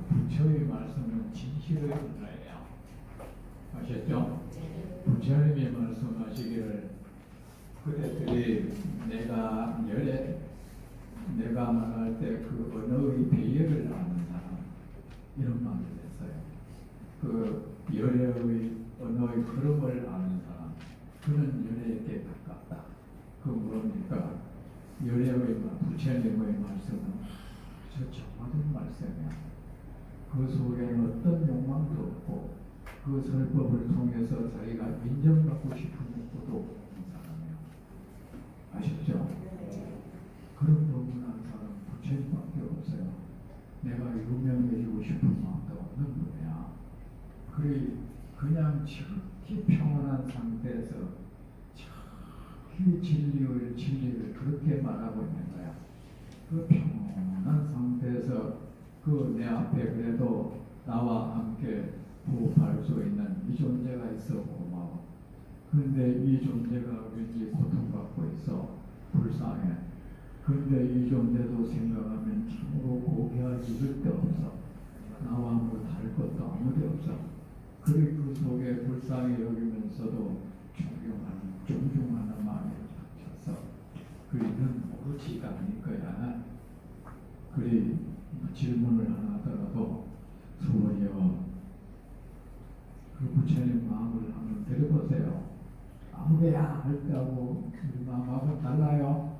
부처의 말씀은 진실의 문화예요. 아셨죠? 부처님이 말씀하시기를 그대들이 내가 말할 때 그 언어의 배열을 아는 사람 이런 말을 했어요. 그 열애의 언어의 흐름을 아는 사람 그는 열애에게 가깝다. 그 뭡니까? 열애의 부처님의 말씀은 저 정확한 말씀이야. 그 속에는 어떤 욕망도 없고 그 설법을 통해서 자기가 인정받고 싶은 욕구도 없는 사람이에요. 아시죠? 그런 법문한 사람은 부처님밖에 없어요. 내가 유명해지고 싶은 마음도 없는 분이야. 그냥 지극히 평온한 상태에서 지극히 진리를 그렇게 말하고 있는 거야. 그 평온한 상태에서 그 내 앞에 그래도 나와 함께 호흡할 수 있는 이 존재가 있어 고마워. 그런데 이 존재가 왠지 고통받고 있어. 불쌍해. 그런데 이 존재도 생각하면 참으로 고귀하지 절대 없어. 나와 뭐 다를 것도 아무도 없어. 그 속에 불쌍히 여기면서도 존중하는 마음이 닥쳐서 그리는 오로지가 아닐 거야. 그리 질문을 하나 하더라도 소리여 그 부처님 마음을 한번 들어보세요. 아무개야 할 때하고 우리 마음하고 달라요.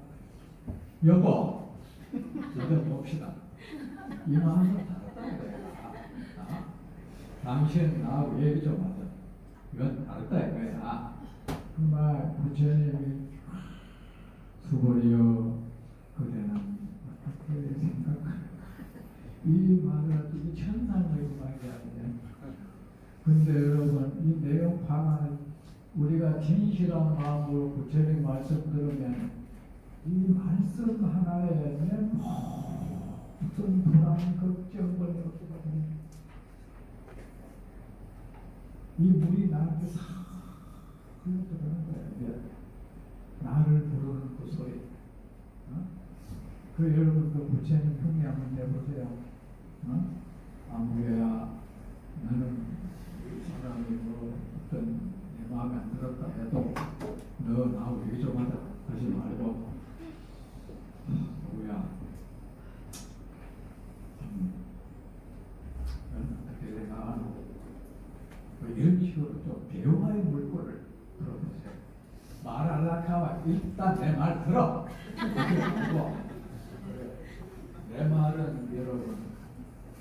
여보, 들어봅시다. 이 마음은 다르다 이거야. 당신 나하고 얘기 좀 하자. 이건 다르다 이거야. 정말 부처님이 수고리여 그대는 어떻게 생각하냐. 이 말을 이게 천상의 말이 아니에요. 근데 여러분 이 내용 파악하는 우리가 진실한 마음으로 부처님 말씀 들으면 이 말씀 하나에 내 모든 불안, 걱정, 이 물이 나한테 싹 흘러들어가는 거야. 나를 부르는 그 소리. 그 여러분 그 부처님 흉내 한번 내보세요. 아무개야 나는 이 사람이 뭐 어떤 내 마음에 안 들었다 해도 너 나하고 얘기 좀 하자 하지 말고 누구야 어떻게 생각하노? 뭐 이런 식으로 좀 대화의 물꼬를 들어보세요. 말하려고 하면 일단 내 말 들어. 내 말은 여러분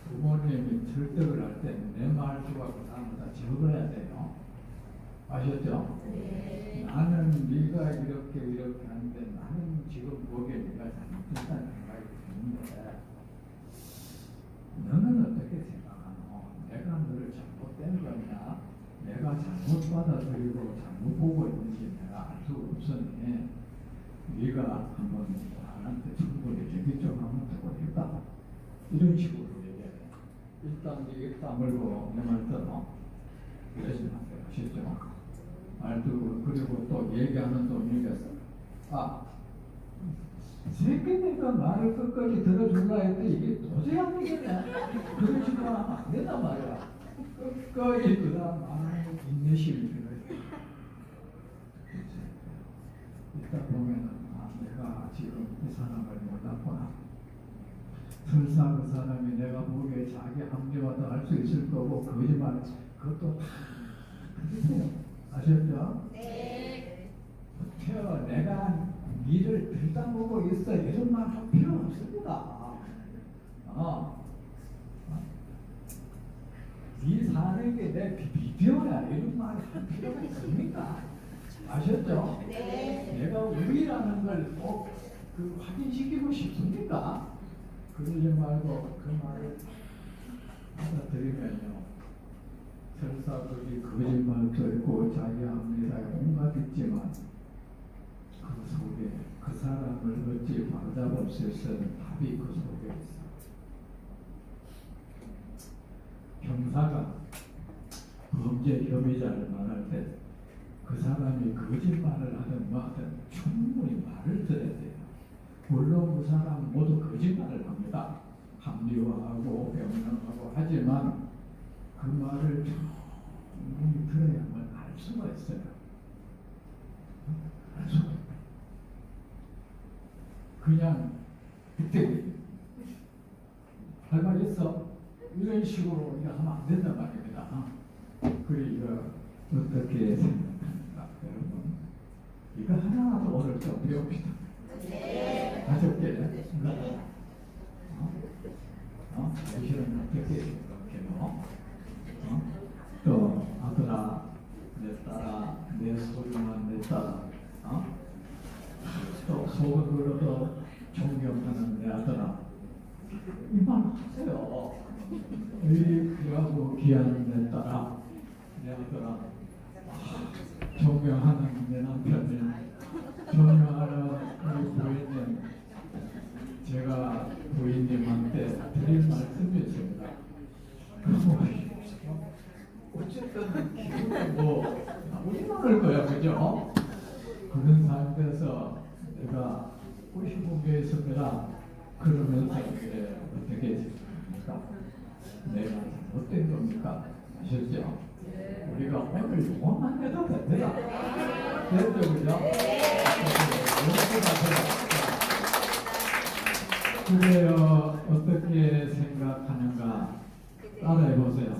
부모님이 설득을 할 때는 내 말 수하고 다음보다 적어야 돼요. 아셨죠? 네. 나는 네가 이렇게 하는데 나는 지금 보기에 네가 잘못했다는 생각이 드는데 너는 어떻게 생각하노? 내가 너를 잘못된 거냐? 내가 잘못 받아들이고 잘못 보고 있는지 내가 알 수가 없으니 네가 한번 나한테 충분히 얘기 좀 하면 되겠다. 이런 식으로 얘기해. 일단 네게 다물고 내 말 들어. 그러지 마세요. 아시죠? 말 듣고 그리고 또 얘기하는 도중에서 새끼니까 말을 끝까지 들어줄라 했더니 이게 도저히 안 되겠네. 그러지 마. 안 된단 말이야. 끝까지 그 다음 말하는 인내심이 필요해. 일단 보면은 내가 지금 이 사람을 몰랐구나. 설사 그 사람이 내가 보기에 자기 합리화도 할 수 있을 거고 거짓말 그것도 다 그러세요. 아셨죠? 네. 내가 니를 들다보고 있어 이런 말 할 필요 없습니다. 니 사는 게 내 비디오야 이런 말 할 필요가 있습니까? 아셨죠? 네. 내가 우리라는 걸 꼭 확인시키고 싶습니까? 그러지 말고 그 말을 받아들이면요. 설사 그게 거짓말도 있고 자기 합리다에 온갖 있지만 그 속에 그 사람을 어찌 바로잡을 수 있는 답이 그 속에 있어. 형사가 범죄 혐의자를 말할 때 그 사람이 거짓말을 하든 뭐하든 충분히 말을 들어야 돼요. 물론 그 사람 모두 거짓말을 합니다. 합리화하고 변명하고 하지만 그 말을 충분히 들어야만 알 수가 있어요. 알 수가 있어요. 그냥 그때 할 말 있어? 이런 식으로 하면 안 된단 말입니다. 그래 이거 어떻게 생각합니까? 여러분 이거 하나라도 오늘 좀 배웁시다. 네. 5개 당신은 어떻게 생각해요? 또 아들아 내 딸아 내 소중한 내 딸아 또 속으로도 존경하는 내 아들아 이 말 하세요. 이 귀하고 귀한 내 딸아 내 아들아 존경하는 내 남편님 존경하는 우리 부인님 제가 부인님한테 드릴 말씀이 있습니다. 어쨌든 기분이 뭐 나쁘진 않을 거야 그죠? 그런 상태에서 내가 55개 있습니다. 그러면서 어떻게 생각합니까? 내가 잘못된 겁니까? 아셨죠? 우리가 오늘 용어만 해도 됩니다. 됐죠, 그죠? 그래요, 어떻게 생각하는가? 따라해 보세요.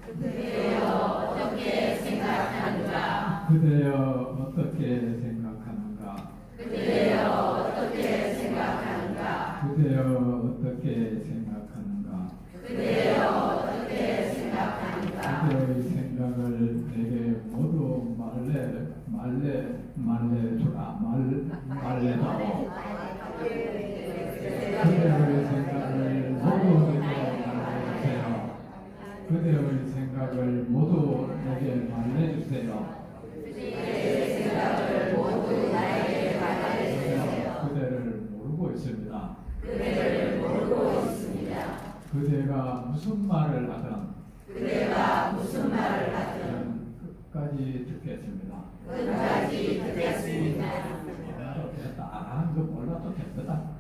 그대여 어떻게 생각하는가? 그대여 어떻게 생각하는가? 그대여 어떻게 생각하는가? 그대여 어떻게 생각하는가? 그대여 어떻게 생각하는가? 그대의 생각을 내게 모두 말해주라. 말해다오. 그대의 생각을 모두 내게 말해주세요. 그대의 생각을 모두 내게 말해주세요. 그대의 생각을 모두 나에게 말해주세요. 그대를 모르고 있습니다. 그대를 모르고 있습니다. 그대가 무슨 말을 하든 그대가 무슨 말을 하든 끝까지 듣겠습니다. 끝까지 듣겠습니다. 됐다. 그 몰라도 됐다. 자,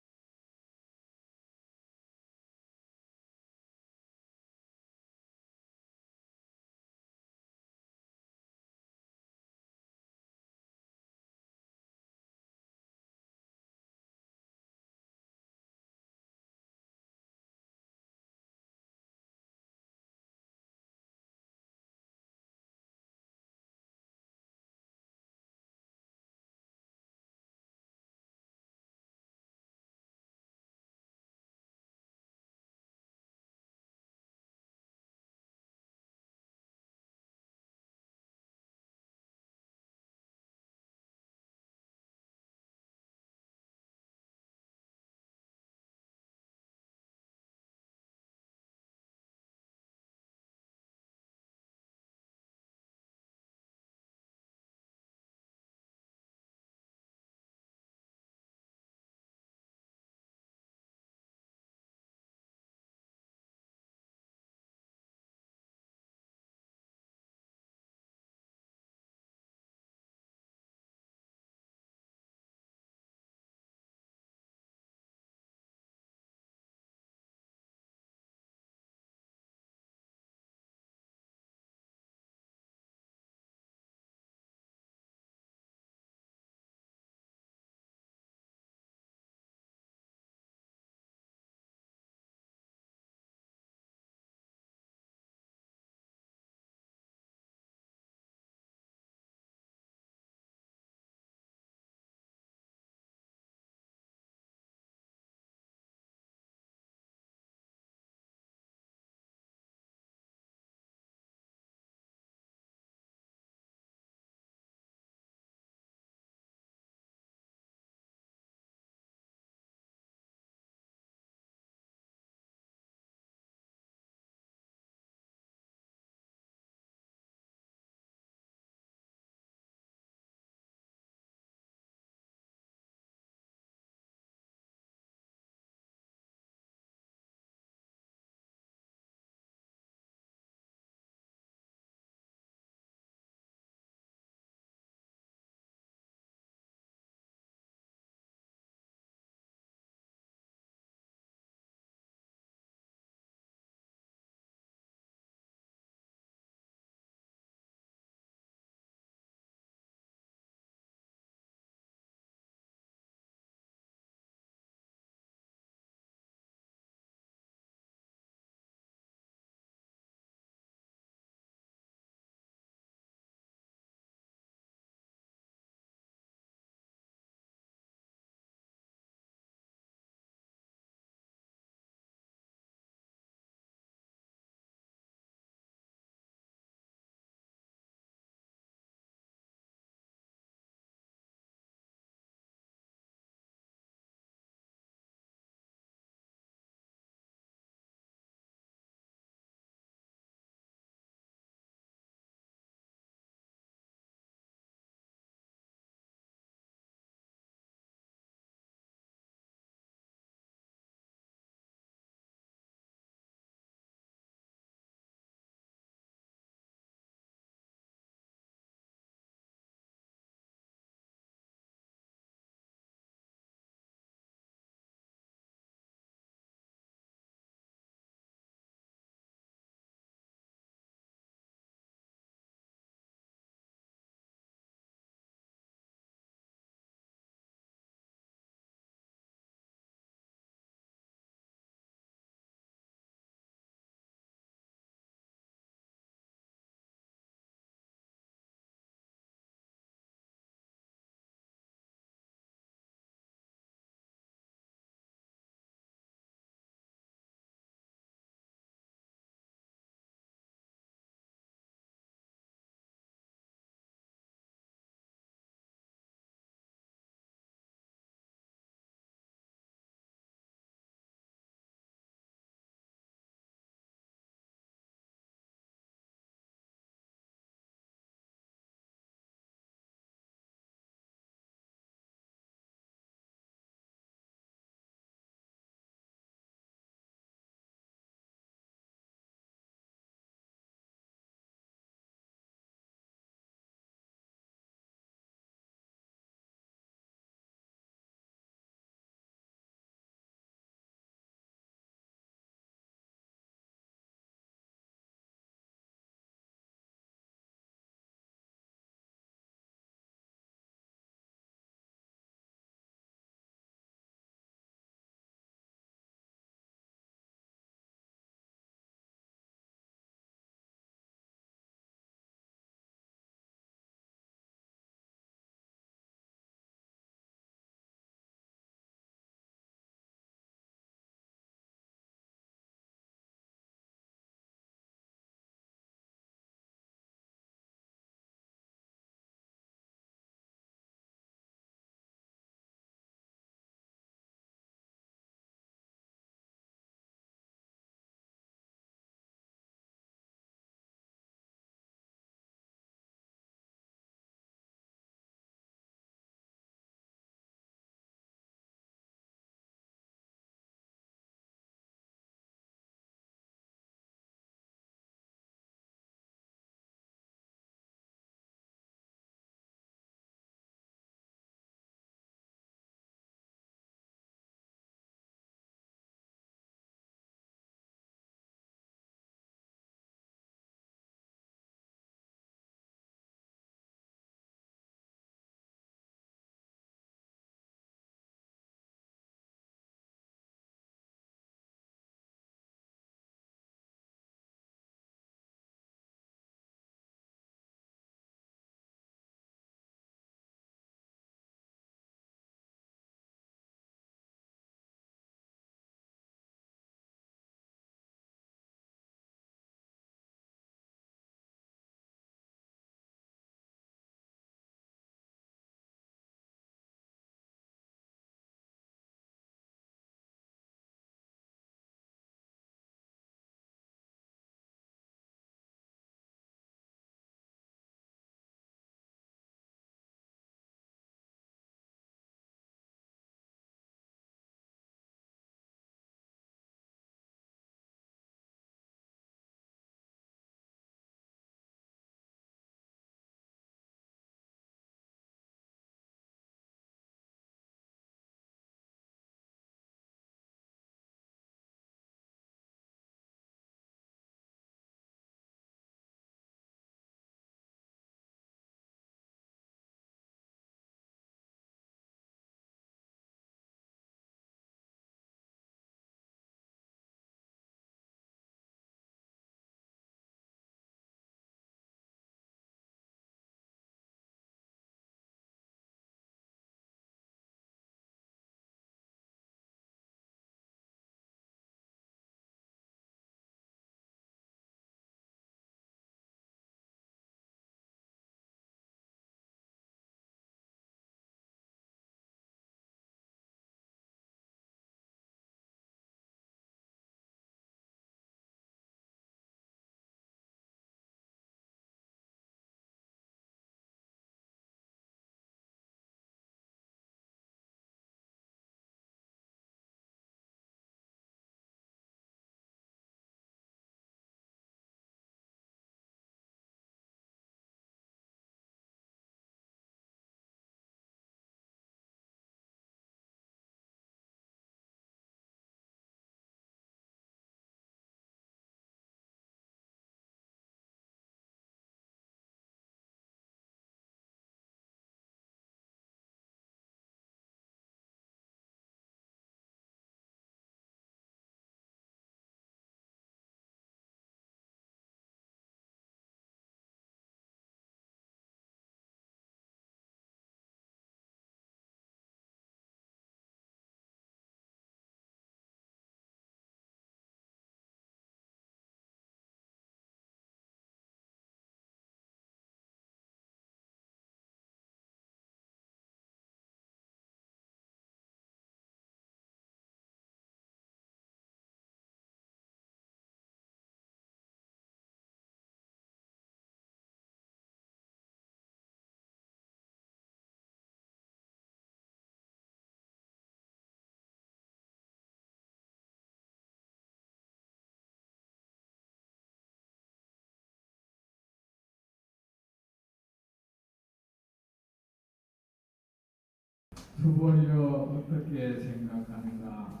두번이여 어떻게 생각하는가?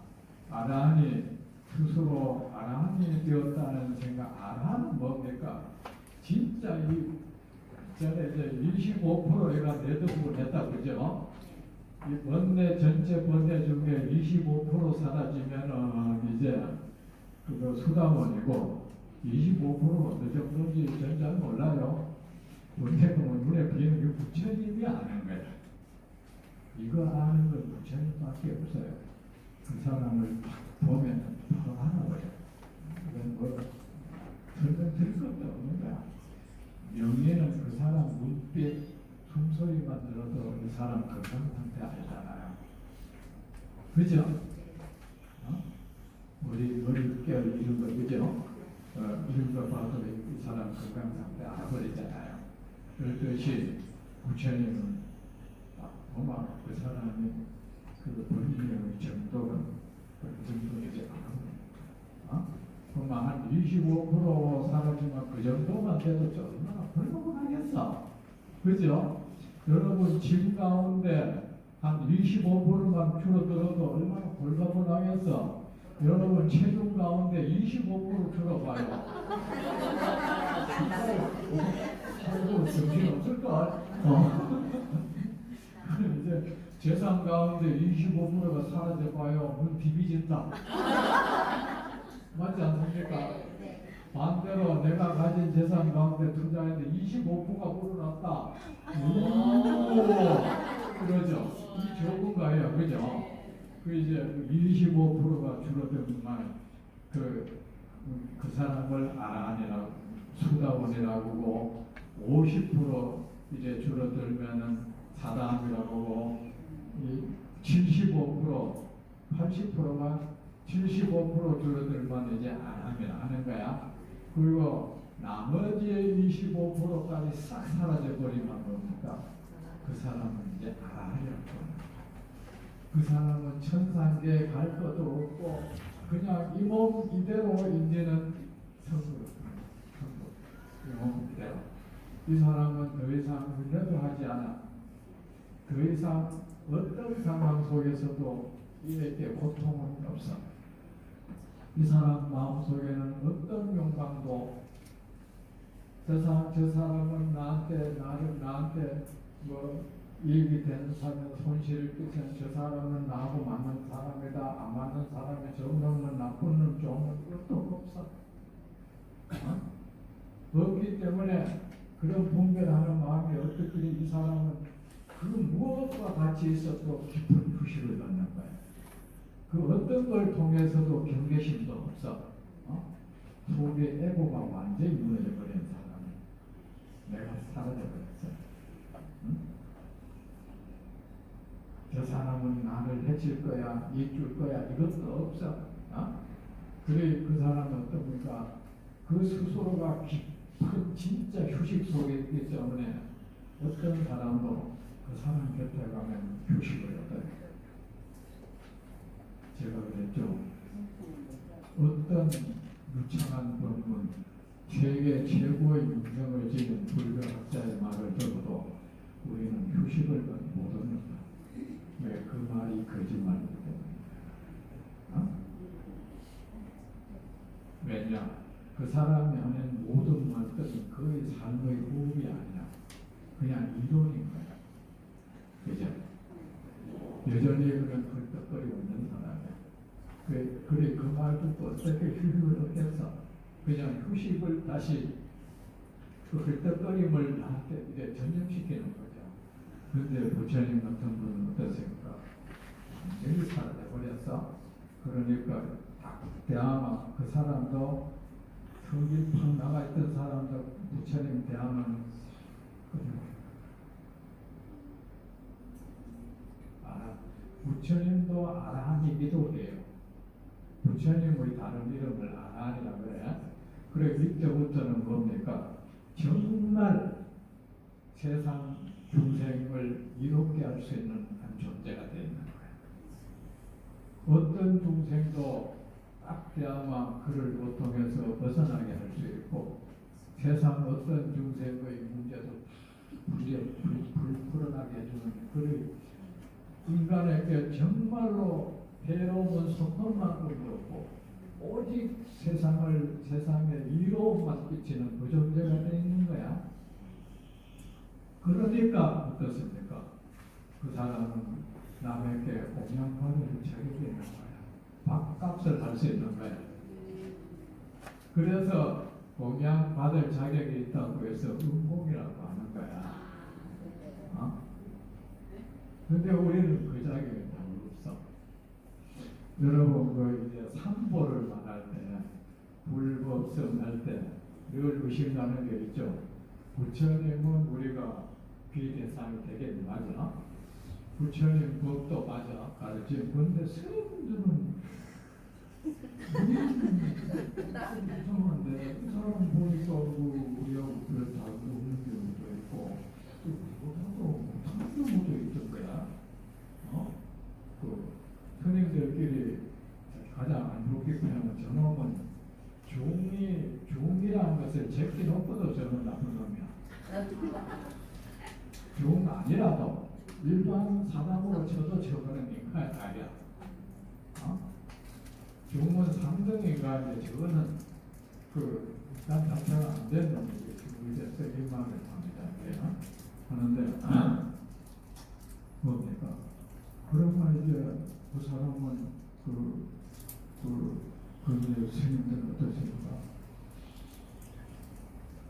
아란이 스스로 아란이 되었다는 생각. 아란은 뭡니까? 진짜 이 전에 이제 25%가 내덕을 했다 그죠? 이 번뇌 전체 번뇌 중에 25% 사라지면은 이제 그거 수다원이고 25%가 어느 정도인지 전 잘 몰라요. 번뇌가 눈에 보이는 게 부처님이 아는 거야. 이거 아는 건 부처님밖에 없어요. 그 사람을 보면 바로 알아버려. 이건 뭐 설명드릴 것도 없는 거야. 명예는 그 사람 눈빛, 숨소리만 들어도 이 사람 건강 상태 알잖아요. 그죠? 우리 깨어 이런 거 그죠? 이런 거 봐도 이 사람 건강 상태 알아버리잖아요. 그렇듯이 부처님은 아마 그 사람이 그 본인의 정도가 그 정도이지 않아. 그러면 한 25% 사라지면 그 정도만 돼도 얼마나 불가분하겠어. 그죠? 여러분 짐 가운데 한 25%만 줄어들어도 얼마나 불가분하겠어. 여러분 체중 가운데 25% 줄어봐요. 살고 정신 없을걸? 그럼 이제 재산 가운데 25%가 사라져봐요. 눈 비비진다. 맞지 않습니까? 반대로 내가 가진 재산 가운데 투자했는데 25%가 오르났다. 오, 그러죠. 이 적은가요, 그죠? 그 이제 25%가 줄어들면 그 사람을 아란이라고 수다원이라고 하고 50% 이제 줄어들면은 사담이라고 하고 75% 80%가 75% 줄어들면 이제 아람이라 하는 거야. 그리고 나머지 25%까지 싹 사라져 버리면 뭡니까? 그 사람은 이제 아람이라고. 그 사람은 천상계에 갈 것도 없고 그냥 이 몸 이대로 이제는 성으로 이 몸 이대로. 이 사람은 더 이상 훈련도 하지 않아. 더 이상 어떤 상황 속에서도 이에게 고통은 없어. 이 사람 마음속에는 어떤 욕망도 저 사람은 나한테 뭐 이익이 되는 사람 손실을 끼치는 저 사람은 나하고 맞는 사람이다. 안 맞는 사람이 좋은 놈은 나쁜 놈 좋은 놈 그것도 없어. 없기 때문에 그런 분별하는 마음이 어떻게 이 사람은 그 무엇과 같이 있어도 깊은 휴식을 갖는 거야. 그 어떤 걸 통해서도 경계심도 없어. 속에 에고가 완전히 무너져 버린 사람은 내가 사라져 버렸어. 저 사람은 나를 해칠 거야, 이길 거야, 이것도 없어. 그래 그 사람은 어떻습니까? 그 스스로가 깊은 진짜 휴식 속에 있기 때문에 어떤 사람도 그 사람 곁에 가면 휴식을 얻어요. 제가 그랬죠. 어떤 유창한 법문, 세계 최고의 명성을 지닌 불교학자의 말을 들어도 우리는 휴식을 못 얻는다. 왜? 그 말이 거짓말이기 때문에. 왜냐? 그 사람이 하는 모든 말들은 그의 삶의 호흡이 아니야. 그냥 이론인 거야. 그죠? 여전히 그런 헐떡거리고 있는 사람이야. 그래 그 말도 또 어떻게 휴식을 얻겠어? 그냥 휴식을 다시 그 헐떡거림을 나한테 이제 전염시키는 거죠. 그런데 부처님 같은 분은 어떠십니까? 완전히 사라져버렸어. 그러니까 대하면 그 사람도 성질 팍 나가 있던 사람도 부처님 대하면 부처님도 아라한이기도 해요. 부처님의 다른 이름을 아라한이라고 그래. 그래 이때부터는 뭡니까? 정말 세상 중생을 이롭게 할 수 있는 한 존재가 되는 거예요. 어떤 중생도 딱 대하마 그를 고통에서 벗어나게 할 수 있고 세상 어떤 중생의 문제도 풀어나게 해주는 그를 인간에게 정말로 해로운 소문만큼도 없고 오직 세상에 이로움만 끼치는 그 존재가 되어 있는 거야. 그러니까 어떻습니까? 그 사람은 남에게 공양받을 자격이 있는 거야. 밥값을 할 수 있는 거야. 그래서 공양받을 자격이 있다고 해서 은공이라고 하는 거야. 근데 우리는 그 자격이 별로 없어. 여러분, 그 이제 삼보를 말할 때, 불법성 할 때, 늘 의심나는 게 있죠. 부처님은 우리가 비대상이 되겠네, 맞아? 부처님 법도 맞아, 가르치는 건데, 스님들은 이상한데, 이 사람 보니까 우리하고 별 다른 없는 경우도 있고, 또 그보다도 못하는 경우도 있던 거야. 그 스님들끼리 가장 안 좋게 표현하면 저놈은 종이라는 것을 제끼 놓고도 저는 나쁜 놈이야. 종 아니라도 일반 사람으로 쳐도 저거는 인간의 딸이야. 종은 상등인가인데 저거는 난 자체가 안 된 놈이지. 이제 세기만을 합니다. 하는데 뭡니까? 그러면 이제 그 사람은 그 스님들은 어떠십니까?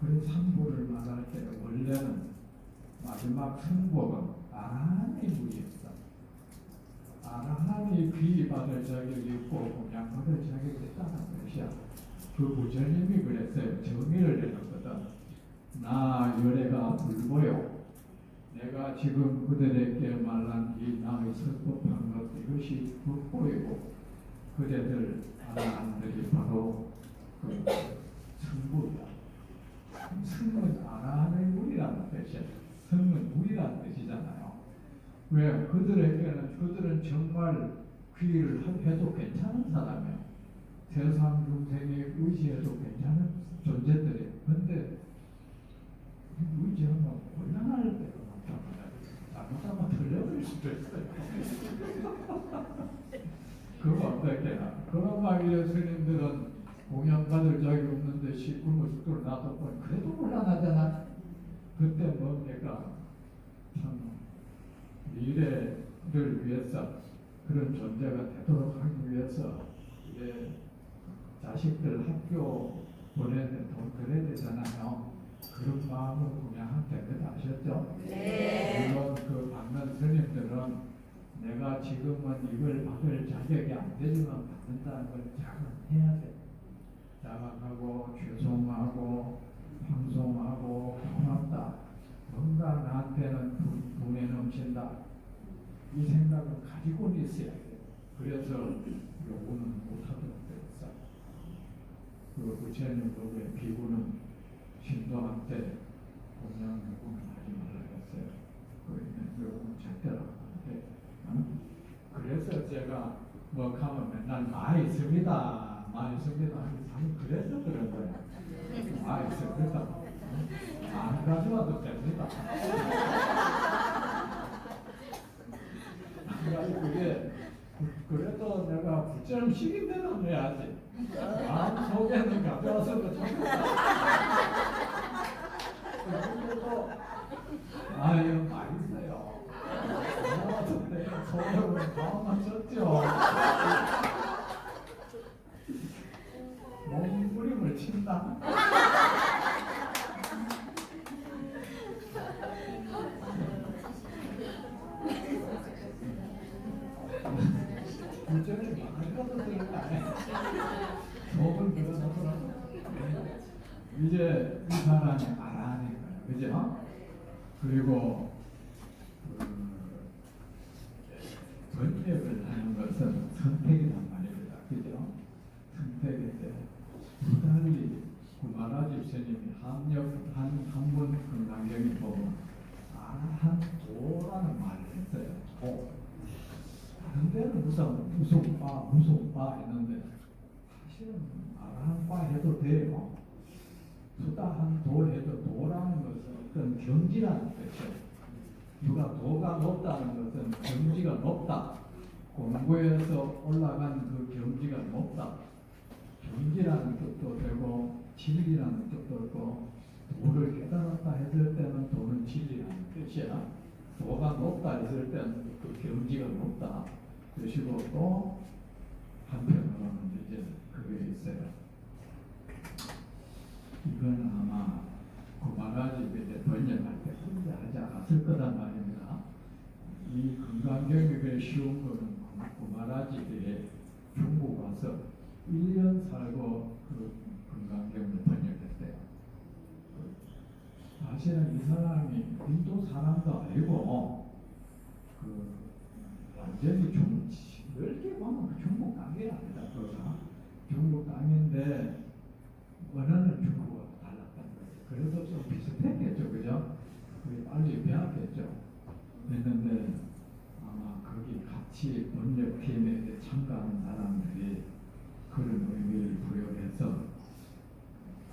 그래 삼보를 말할 때 원래는 마지막 승보가 아라한이 무리였어. 아라한이 귀받을 자격이 있고 공양받을 자격이 있다는 것이야. 그 부처님이 그랬어요. 정의를 내렸거든. 나 열애가 불보요. 내가 지금 그들에게 말한 이 나의 설법한 것 이것이 불보이고 그대들 아라한들이 바로 그 성부야. 성은 아라한의 물이라는 뜻이야. 성은 물이라는 뜻이잖아요. 왜? 그들은 정말 그 일을 해도 괜찮은 사람이에요. 세상 중생이 의지해도 괜찮은 존재들이에요. 근데 의지하면 곤란할 때가 잘못하면 틀려버릴 수도 있어요. 그거 어떻게 그런 이래 스님들은 공양받을 자격이 없는데 굶어 죽도록 놔뒀더니 그래도 곤란하잖아. 그때 뭡니까? 참 미래를 위해서 그런 존재가 되도록 하기 위해서 이제 자식들 학교 보내는 돈 그래야 되잖아요. 그런 마음을 공양한테 아셨죠? 네. 물론 그 받는 스님들은 내가 지금은 이걸 받을 자격이 안 되지만 받는다는 걸 자각해야 돼. 자각하고 죄송하고 방송하고 고맙다. 뭔가 나한테는 분에 넘친다. 이 생각을 가지고는 있어야 돼. 그래서 요구는 못하도록 됐어. 그 부처님 법에 비구는 신도한테 공양 요구는 하지 말라고 했어요. 그 요구는 절대로 안 돼. 그래서 제가 뭐 하면 맨날 많이 있습니다. 많이 있습니다. 그래서 그런 거예요. 많이 있습니다. 안 가져와도 됩니다. 그게 그래도 내가 부처님 시킨 대로 해야지. 마음 속에는 가져와서도 좋겠다. 그래도 아유 맛있어요. 소명은 마음만 썼죠. 몸부림을 친다. 부처님이 안 가도 되는 거 아니야? 속은 그러더라고. 이제 이 사람이 알아내니까요. 그죠? 그리고 번역을 하는 것은 선택이란 말입니다. 그죠? 선택인데 부달리 구마라지 스님이 한문 금강경에 보면 아라한 도라는 말을 했어요. 도. 다른 데는 무슨 바 했는데 사실은 아라한바 해도 돼요. 수다한 도 해도 도라는 것은 어떤 경지라는 뜻이에요. 누가 도가 높다는 것은 경지가 높다. 공부에서 올라간 그 경지가 높다. 경지라는 뜻도 되고 진리라는 뜻도 있고 도를 깨달았다 했을 때는 도는 진리라는 뜻이야. 도가 높다 했을 때는 그 경지가 높다. 뜻이고 또 한편으로는 이제 그게 있어요. 이건 아마 구마라집에 이제 번역할 때 혼자 하지 않았을 거란 말입니다. 이 금강경역에 쉬운 거는 구마라집에 중국 와서 1년 살고 그 금강경을 번역했대요. 사실은 이 사람이 인도 사람도 아니고 그 완전히 넓게 보면 중국 땅이랍니다. 중국 땅인데 원하는 중국과 달랐다는 거죠. 그래도 좀 비슷했겠죠, 그죠? 그게 빨리 배웠겠죠. 했는데 아마 거기 같이 번역팀에 참가하는 사람들이 그런 의미를 부여해서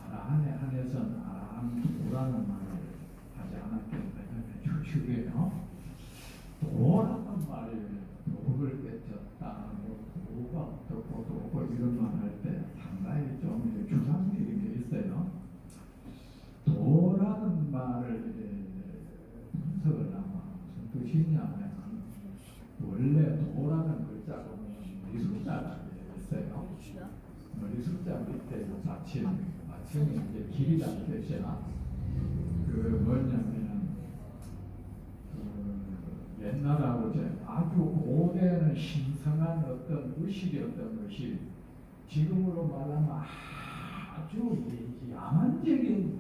아라한에 한해서는 아라한도라는 말을 하지 않았겠다. 추측이에요. 도라는 말이 도를 깨쳤다, 도가 어떻고 도고 이런 말 할 때 상당히 좀 추상적인 게 있어요. 도라는 말을 분석을 하면 무슨 뜻이냐면 원래 도라는 글자가 보면 머리 숫자가 있어요. 머리 숫자 밑에 받침이 이제 길이라는 뜻이야. 그 뭐냐면 옛날하고 아주 고대는 신성한 어떤 의식이었던 것이 지금으로 말하면 아주 야만적인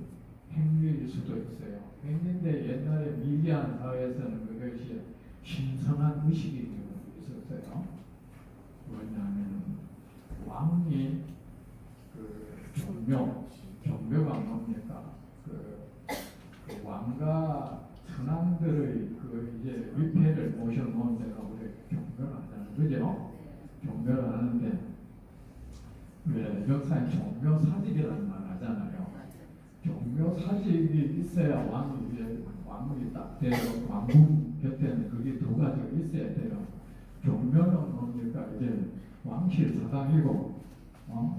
행위일 수도 있어요. 행위인데 옛날에 미개한 사회에서는 그것이 신성한 의식이 있었어요. 뭐냐면 왕이 그 종묘가 뭡니까? 그 왕과 선왕들의 그 이제 위패를 모셔놓은 데가 우리 종묘를 하잖아요. 그죠? 종묘를 하는데 왜 역사에 종묘 사직이라는 말 하잖아요. 종묘 사직이 있어야 왕이 딱 돼요. 왕궁 곁에는 그게 두 가지가 있어야 돼요. 종묘는 뭡니까? 이제 왕실 사당이고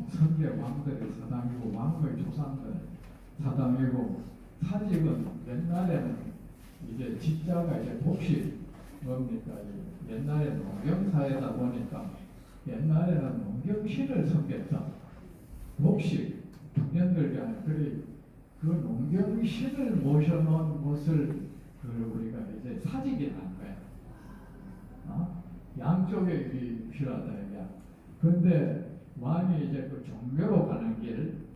선대 왕들의 사당이고 왕의 조상들 사당이고 사직은 옛날에는 이제 집자가 이제 복식 뭡니까? 옛날에 농경사회다 보니까 옛날에는 농경신을 섬겼죠. 복식 청년들이 아니라 그 농경신을 모셔놓은 곳을 우리가 이제 사직이라는 거야. 양쪽에 일이 필요하다 이게. 그런데 왕이 이제 그 종묘로 가는 길,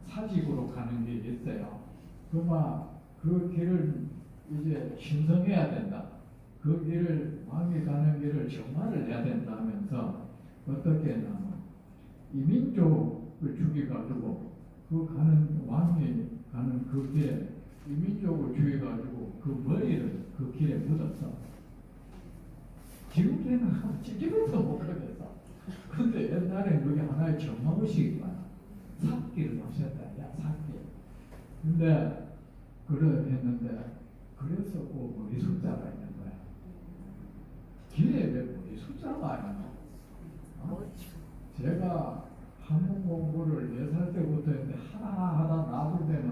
사직으로 가는 길이 있어요. 그 길을 이제 신성해야 된다. 그 길을 왕이 가는 길을 정화를 해야 된다 하면서 어떻게 했냐면 이민족을 죽여가지고 왕이 가는 그 길에 이민족을 죽여가지고 그 머리를 그 길에 묻었어. 지금도 찌질해서 못 그러겠어. 근데 옛날에 그게 하나의 정화의식이구나. 삭기를 없앴다. 삭기. 근데 그래 했는데 그래서 그 머리 숫자가 있는 거야. 길에 왜 머리 숫자가 있나? 제가 한문 공부를 4살 때부터 했는데 하나 놔둘 때는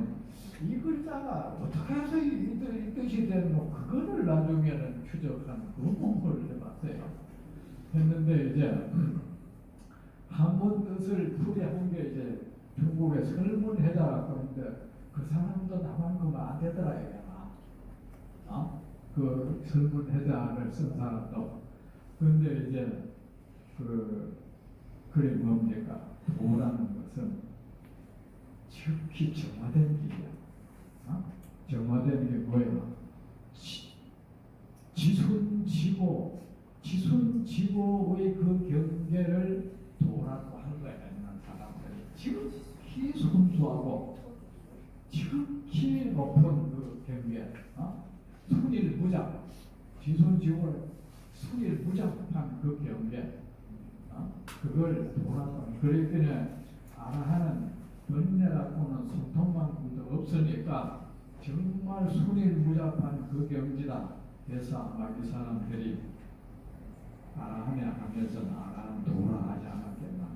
이 글자가 어떻게 해서 이 뜻이 되는 그거를 나중에는 추적하는 그 공부를 해봤어요. 했는데 이제 한문 뜻을 풀이한 게 이제 중국의 설문해자라고 하는데 그 사람도 나만큼 안 되더라 이게나. 그 설문해자를 쓴 사람도. 근데 이제 그래 뭡니까? 도라는 것은 지극히 정화된 길이야. 정화된 게 뭐야? 지순지고의 그 경계를 도라고 하는 거야. 있는 사람들이 지극히 순수하고 지극히 높은 그 경계, 순일무장, 지순지고를 순일무장한 그 경계, 그걸 도라고. 그랬더니 아라한은 번뇌라고는 소통만큼도 없으니까 정말 순일무잡한 그 경지다 해서 아마 이 사람들이 아라하냐 하면서 나라는 돌아가지 않았겠나.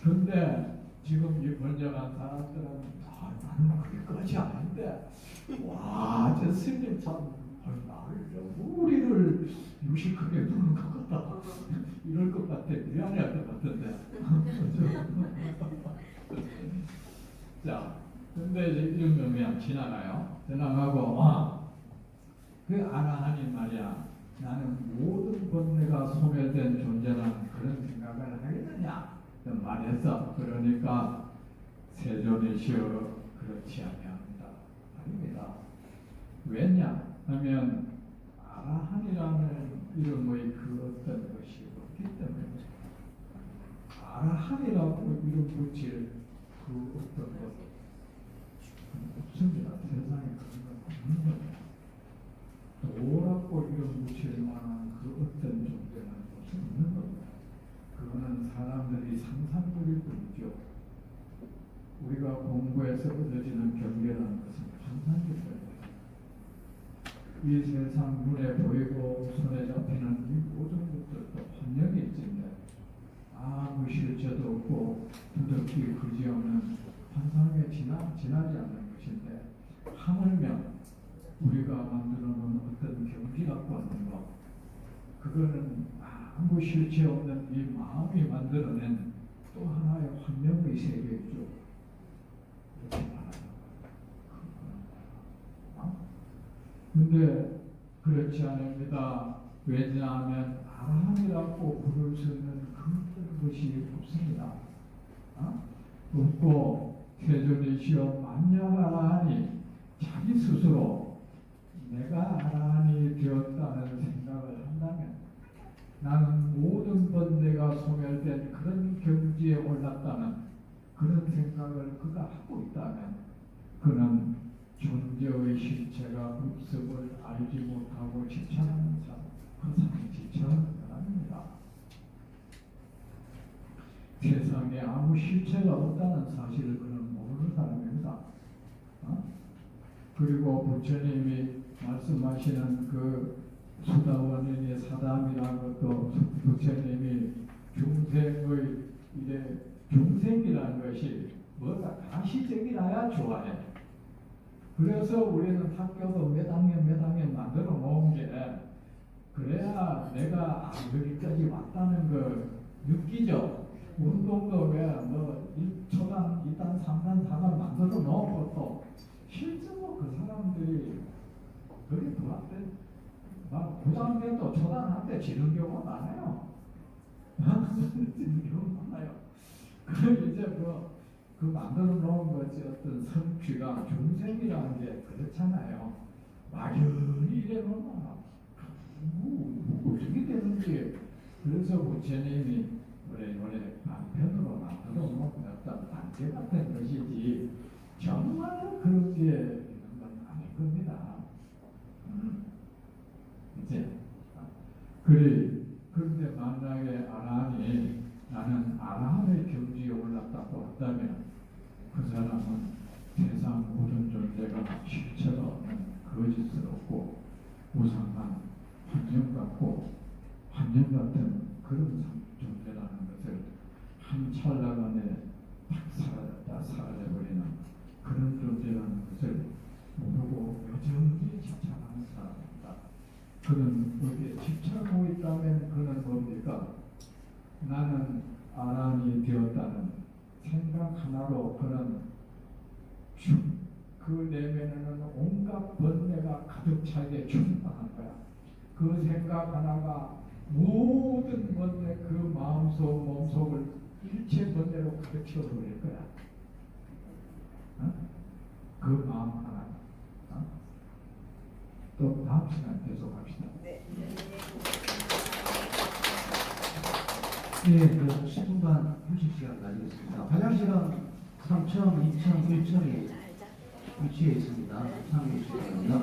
근데 지금 이 번역한 사람들은 나는 그것이 아닌데 저 스님 참 나를 우리를 유식하게 두는 것 같다 이럴 것 같아. 미안해할 것 같은데 자 근데 이런 놈이 지나가요. 지나가고 그 아라하니 말이야 나는 모든 번뇌가 소멸된 존재라는 그런 생각을 하겠느냐 말했어. 그러니까 세존이시여 그렇지 아니합니다. 아닙니다. 왜냐 하면 아라한이라는 이름의 그 어떤 것이 없기 때문에 아라한이라고 이름 붙일 그 어떤 것 없습니다. 세상에 그런 건 없는 겁니다. 도라고 이름 붙일 만한 그 어떤 존재는 없는 겁니다. 그거는 사람들이 상상력일 뿐이죠. 우리가 공부해서 얻어지는 경계라는 것은 환상일 뿐입니다. 이 세상 눈에 보이고 손에 잡히는 이 모든 것들도 환영이 있는데 아무 실체도 없고 두렵기 그지없는 환상에 지나지 않는 것인데 하물며 우리가 만들어 놓은 어떤 경지 갖고 왔는 것 그거는 아무 실체 없는 이 마음이 만들어낸 또 하나의 환영의 세계이죠. 이렇게 말하는 거예요. 근데 그렇지 않습니다. 왜냐하면 아라한이라고 부를 수 있는 그런 것이 없습니다. 없고 세존이시여 만약 아라한이 자기 스스로 내가 아라한이 되었다는 생각을 한다면 나는 모든 번뇌가 소멸된 그런 경지에 올랐다는 그런 생각을 그가 하고 있다면 그는 존재의 실체가 없음을 알지 못하고 지쳐하는 사람, 그 사람이 지쳐하는 사람입니다. 세상에 아무 실체가 없다는 사실을 그는 모르는 사람입니다. 그리고 부처님이 말씀하시는 그 수다원인이 사담이라는 것도 부처님이 중생의 이래 중생이라는 것이 뭐가 가시적이라야 좋아해. 그래서 우리는 학교도 몇 학년 만들어 놓은 게 그래야 내가 여기까지 왔다는 걸 느끼죠. 운동도 왜 1초단, 2단, 3단, 4단 만들어 놓은 것도 실제로 그 사람들이 그게 돌아대 막 고등학교도 초단한테 지는 경우가 많아요. 지는 경우가 많아요. 그 이제 그 만들어 놓은 것이 어떤 성취가 중생이라는 게 그렇잖아요. 막연히 이래 놓으면 어떻게 되는지. 그래서 부처님이 원래 반편으로 만들어 놓은 어떤 단계 같은 것이지 정말 그런 게 있는 건 아닐 겁니다. 이제 그런데 만약에 아라한이 나는 아라한의 경지에 올랐다고 한다면 그 사람은 세상 모든 존재가 실체가 없는 거짓스럽고 우상한 환영 같은 그런 존재라는 것을 한 찰나 안에 딱 사라져버리는 그런 존재라는 것을 모르고 여전히 집착하는 사람입니다. 그는 여기에 집착하고 있다면 그는 뭡니까? 나는 아라한이 되었다는 생각 하나로 그는 그 내면에는 온갖 번뇌가 가득 차게 충만한 거야. 그 생각 하나가 모든 번뇌 그 마음속 몸속을 일체 번뇌로 가득 채워버릴 거야. 그 마음 하나. 또 다음 시간 계속합시다. 네. 네, 그 10분간 휴식 시간 가지겠습니다. 화장실은 3층, 2층, 1층에 위치해 있습니다. 참여해 주시기 바랍니다.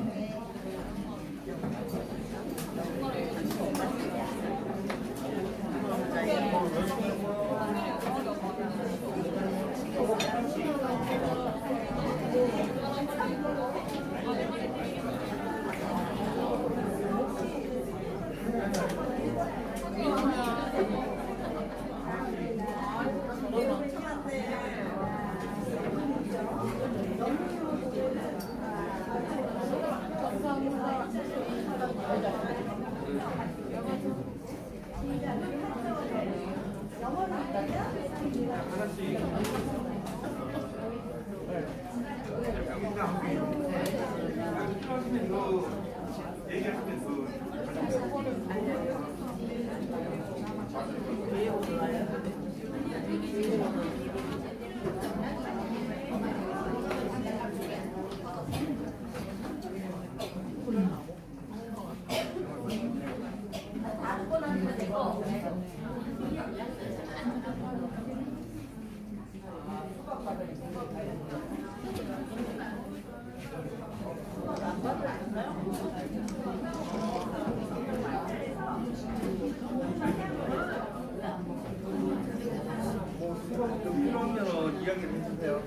필요하면 이야기를 해주세요.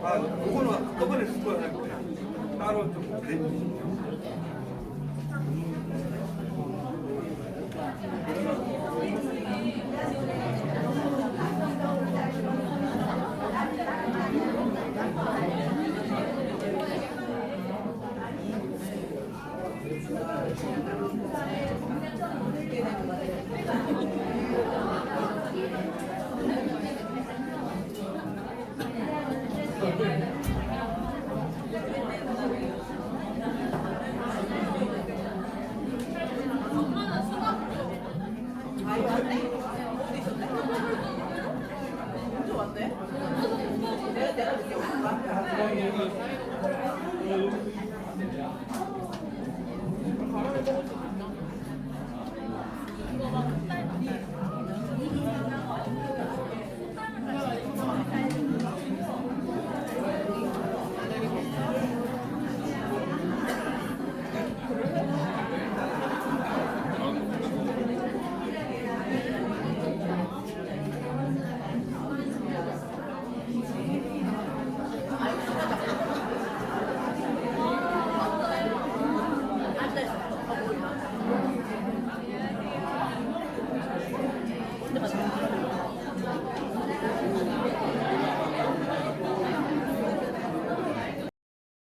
아, 그거는 한꺼번에 수거할 거예요. 따로 좀 그래주시죠. 내가 늦게 온 거야?